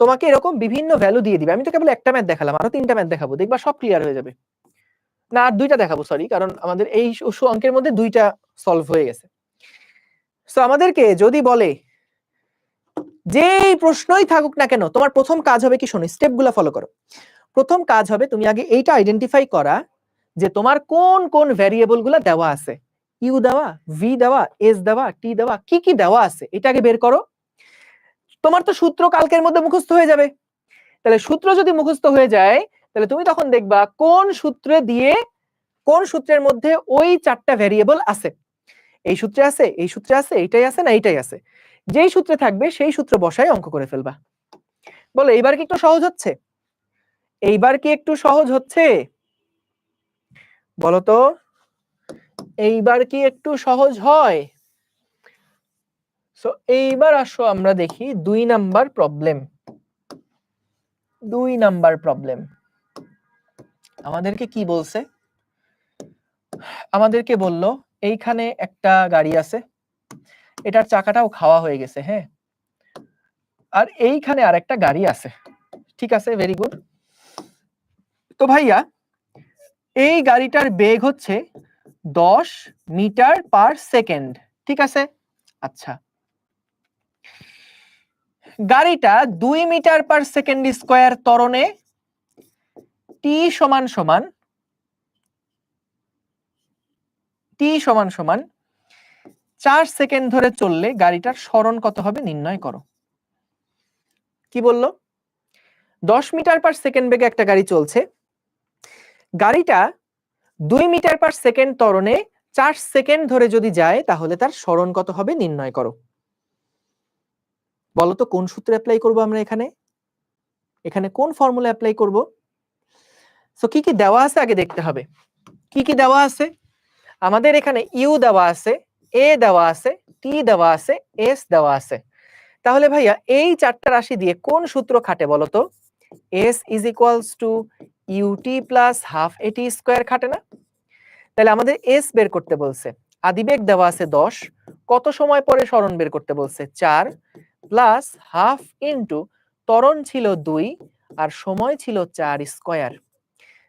তোমাকে এরকম বিভিন্ন ভ্যালু দিয়ে দিবে, আমি তো কেবল একটা ম্যাথ দেখালাম, আরো 3টা ম্যাথ দেখাবো, দেখবা সব ক্লিয়ার হয়ে যাবে, না আর 2টা দেখাবো সরি, কারণ আমাদের এই অঙ্কের মধ্যে 2টা সলভ হয়ে গেছে। সো আমাদেরকে যদি বলে যেই প্রশ্নই থাকুক না কেন, তোমার প্রথম কাজ হবে কি, শোনো স্টেপগুলো ফলো করো। প্রথম কাজ হবে তুমি আগে এইটা আইডেন্টিফাই করা যে তোমার কোন কোন ভ্যারিয়েবল গুলা দেওয়া আছে, ইউ দেওয়া, ভি দেওয়া, এস দেওয়া, টি দেওয়া, কি কি দেওয়া আছে এটা আগে বের করো। তোমার তো সূত্র কালকের মধ্যে মুখস্থ হয়ে যাবে, তাহলে সূত্র যদি মুখস্থ হয়ে যায় তাহলে তুমি তখন দেখবা কোন সূত্রে দিয়ে, কোন সূত্রের মধ্যে ওই 4টা ভ্যারিয়েবল আছে, এই সূত্রে আছে, এই সূত্রে আছে, এইটাই আছে না এইটাই আছে, যেই সূত্রে থাকবে সেই সূত্র বসায় অঙ্ক করে ফেলবা। বলো এইবার কি একটু সহজ হচ্ছে, এইবার কি একটু সহজ হচ্ছে, বলো তো এইবার কি একটু সহজ হয়। সো এইবার আসো আমরা দেখি 2 নাম্বার প্রবলেম। 2 নাম্বার প্রবলেম আমাদেরকে কি বলছে, আমাদেরকে বলল এইখানে একটা গাড়ি আছে, এটার চাকাটাও খাওয়া হয়ে গেছে, হ্যাঁ, আর এইখানে আরেকটা গাড়ি আছে, ঠিক আছে, ভেরি গুড। তো ভাইয়া এই গাড়িটার বেগ হচ্ছে 10 মিটার পার সেকেন্ড, ঠিক আছে, আচ্ছা গাড়িটা 2 মিটার পার সেকেন্ড স্কয়ার ত্বরণে টি সমান সমান 4 সেকেন্ড ধরে চললে গাড়িটার সরণ কত হবে নির্ণয় করো। কি বললো, 10 মিটার পার সেকেন্ড বেগে একটা গাড়ি চলছে, গাড়িটা 2 মিটার পার সেকেন্ড ত্বরণে 4 সেকেন্ড ধরে যদি যায় তাহলে তার সরণ কত হবে নির্ণয় করো। বলো তো কোন সূত্র অ্যাপ্লাই করব আমরা এখানে, এখানে কোন ফর্মুলা অ্যাপ্লাই করব। সো কি কি দেওয়া আছে আগে দেখতে হবে, কি কি দেওয়া আছে, আমাদের এখানে ইউ দেওয়া আছে, এ দেওয়া আছে, টি দেওয়া আছে, এস দেওয়া আছে, তাহলে ভাইয়া এই 4টা রাশি দিয়ে কোন সূত্র খাটে বলো তো, S is equals to U T plus half A T square খাটে না, তাহলে আমাদের এস বের করতে বলছে, আদিবেগ দেওয়া আছে 10, কত সময় পরে সরণ বের করতে বলছে 4 প্লাস হাফ ইনটু ত্বরণ ছিল 2 আর সময় ছিল 4 স্কয়ার,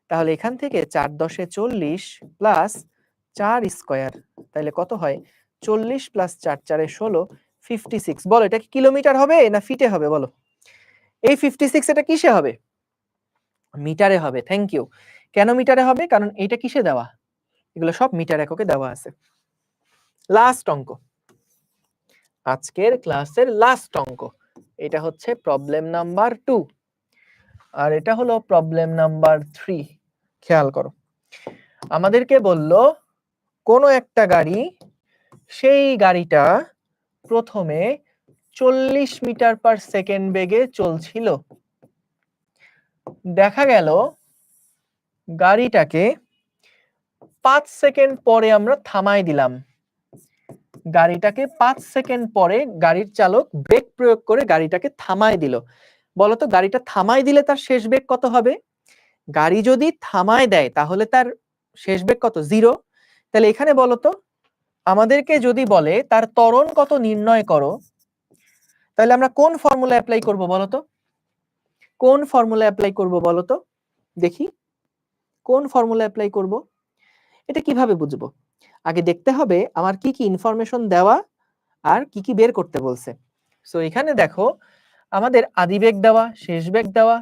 তাহলে এখান থেকে 4 10 40 প্লাস 4 স্কয়ার, তাহলে কত হয় 40 প্লাস 4 4 16 56। বলো এটা কি কিলোমিটার হবে না ফিটে হবে বলো, এই 56 এটা কিসে হবে, মিটারে হবে, থ্যাংক ইউ। কেন মিটারে হবে, কারণ এটা কিসে দেওয়া, এগুলো সব মিটার এককে দেওয়া আছে। লাস্ট অঙ্ক, আজকের ক্লাসের লাস্ট অঙ্ক, এটা হচ্ছে প্রবলেম নাম্বার 2 আর এটা হলো প্রবলেম নাম্বার 3। খেয়াল করো, আমাদেরকে বলল কোনো একটা গাড়ি, সেই গাড়িটা প্রথমে 40 মিটার পার সেকেন্ড বেগে চলছিল, দেখা গেল গাড়িটাকে 5 সেকেন্ড পরে আমরা থামাই দিলাম, গাড়িটাকে 5 সেকেন্ড পরে গাড়ির চালক ব্রেক প্রয়োগ করে গাড়িটাকে থামায় দিল, বলতো গাড়িটা থামায় দিলে তার শেষ বেগ কত হবে? গাড়ি যদি থামায় দেয় তাহলে তার শেষ বেগ কত? 0। তাহলে এখানে বলতো আমাদেরকে যদি বলে তার ত্বরণ কত নির্ণয় করো, তাহলে আমরা কোন ফর্মুলা অ্যাপ্লাই করব বলতো? কোন ফর্মুলা অ্যাপ্লাই করব বলতো? দেখি কোন ফর্মুলা অ্যাপ্লাই করব? এটা কিভাবে বুঝবো? আগে দেখতে হবে আমার কি কি ইনফরমেশন দেওয়া আর কি কি বের করতে বলছে। সো এখানে দেখো আমাদের আদিবেগ দেওয়া, শেষ বেগ দেওয়া,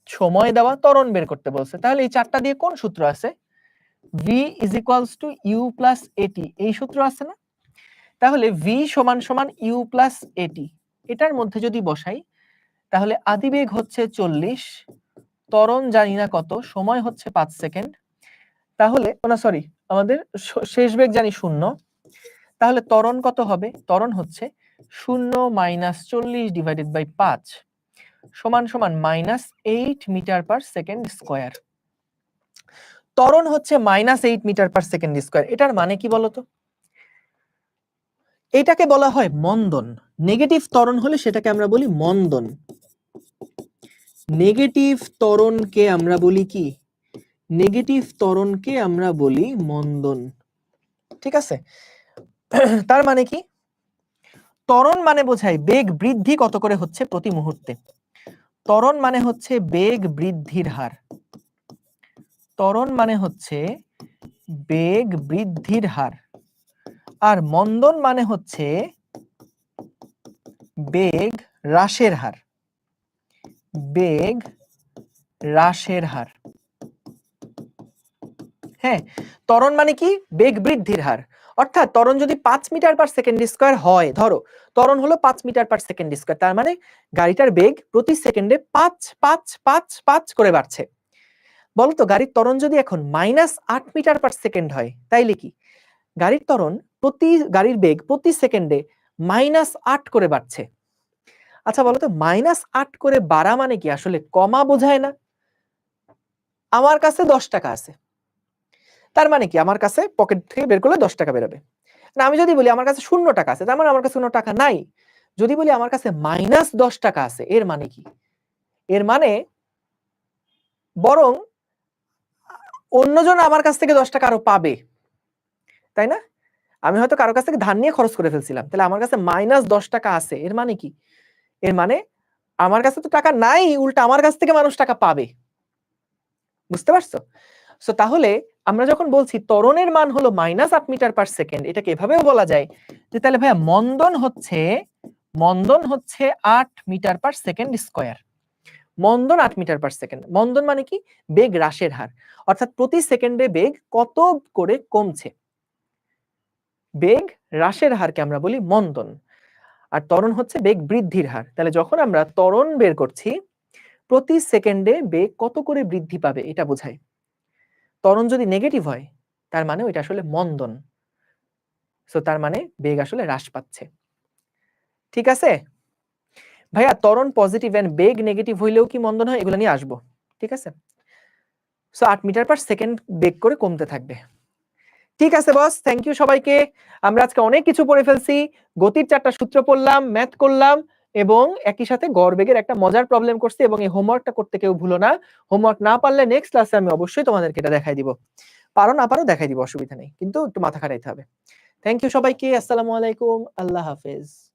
সময় দেওয়া, ত্বরণ বের করতে বলছে। তাহলে এই চারটা দিয়ে কোন সূত্র আছে? v is equals to u plus at, এই সূত্র আছে না? তাহলে v সমান সমান u plus at, এটার মধ্যে যদি বসাই তাহলে আদিবেগ হচ্ছে 40, ত্বরণ জানি না কত, সময় হচ্ছে 5 সেকেন্ড, তাহলে না সরি আমাদের শেষ বেগ জানি 0, তাহলে ত্বরণ কত হবে? ত্বরণ হচ্ছে 0 মাইনাস 40 ডিভাইডেড বাই 5 সমান সমান -8 মিটার পার সেকেন্ড স্কয়ার। ত্বরণ হচ্ছে -8 মিটার পার সেকেন্ড স্কয়ার। এটার মানে কি বলতো? এটাকে বলা হয় মন্দন। নেগেটিভ ত্বরণ হলে সেটাকে আমরা বলি মন্দন। নেগেটিভ ত্বরণকে আমরা বলি কি? নেগেটিভ ত্বরণকে আমরা বলি মন্দন। ঠিক আছে? তার মানে কি? ত্বরণ মানে বোঝায় বেগ বৃদ্ধি কত করে হচ্ছে প্রতি মুহূর্তে। ত্বরণ মানে হচ্ছে বেগ বৃদ্ধির হার। ত্বরণ মানে হচ্ছে বেগ বৃদ্ধির হার। আর মন্দন মানে হচ্ছে বেগ হ্রাসের হার। বেগ হ্রাসের হার। হ্যাঁ, ত্বরণ মানে কি? বেগ বৃদ্ধির হার। অর্থাৎ ত্বরণ যদি 5 মিটার পার সেকেন্ড স্কয়ার হয়, ধরো ত্বরণ হলো 5 মিটার পার সেকেন্ড স্কয়ার, তার মানে গাড়িটার বেগ প্রতি সেকেন্ডে 5 করে বাড়ছে। বলতো গাড়ির ত্বরণ যদি এখন -8 মিটার পার সেকেন্ড হয়, তাইলে কি গাড়ির ত্বরণ গাড়ির বেগ প্রতি সেকেন্ডে -8 করে বাড়ছে। আচ্ছা বলতো -8 করে বাড়া মানে কি? আসলে কমা বোঝায় না? আমার কাছে 10 টাকা আছে, তার মানে কি আমার কাছে পকেট থেকে বের করলে 10 টাকা বেরোবে। না আমি যদি বলি আমার কাছে 0 টাকা আছে, তার মানে আমার কাছে কোনো টাকা নাই। যদি বলি আমার কাছে -10 টাকা আছে, এর মানে কি? এর মানে বরং অন্যজন আমার কাছ থেকে 10 টাকা আরো পাবে, তাই না? আমি হয়তো কারো কাছ থেকে ধার নিয়ে খরচ করে ফেলছিলাম, তাহলে আমার কাছে -10 টাকা আছে, এর মানে কি? এর মানে আমার কাছে তো টাকা নাই, উল্টা আমার কাছ থেকে মানুষ টাকা পাবে। বুঝতে পারছো? সো তাহলে আমরা যখন বলছি ত্বরণের মান হলো -8 মিটার পার সেকেন্ড, এটাকে এভাবেও বলা যায় যে তাহলে ভাইয়া মন্দন হচ্ছে 8 মিটার পার সেকেন্ড স্কয়ার। মন্দন 8 মিটার পার সেকেন্ড। মন্দন মানে কি? বেগ হ্রাসের হার। অর্থাৎ প্রতি সেকেন্ডে বেগ কত করে কমছে। বেগ হ্রাসের হারকে আমরা বলি মন্দন। আর ত্বরণ হচ্ছে বেগ বৃদ্ধির হার। তাহলে যখন আমরা ত্বরণ বের করছি, প্রতি সেকেন্ডে বেগ কত করে বৃদ্ধি পাবে এটা বোঝায়। ত্বরণ যদি নেগেটিভ হয়, তার মানে ওইটা আসলে মন্দন। সো তার মানে বেগ আসলে হ্রাস পাচ্ছে। ঠিক আছে? ভাইয়া ত্বরণ পজিটিভ এন্ড বেগ নেগেটিভ হইলেও কি মন্দন হয়? এগুলো নিয়ে আসবো। ঠিক আছে? সো 8 মিটার পার সেকেন্ড বেগ করে কমতে থাকবে। ঠিক আছে বস, থ্যাংক ইউ সবাইকে। আমরা আজকে অনেক কিছু পড়ে ফেলছি। গতির 4টা সূত্র পড়লাম, ম্যাথ করলাম এবং একই সাথে গড়বেগের একটা মজার প্রবলেম করছি এবং এই হোমওয়ার্কটা করতে কেউ ভুলো না। হোমওয়ার্ক না পারলে নেক্সট ক্লাসে আমি অবশ্যই তোমাদেরকে এটা দেখাই দিব। পারো না পারো দেখাই দিব, অসুবিধা নেই। কিন্তু একটু মাথা খাটাইতে হবে। থ্যাংক ইউ সবাইকে। আসসালামু আলাইকুম। আল্লাহ হাফেজ।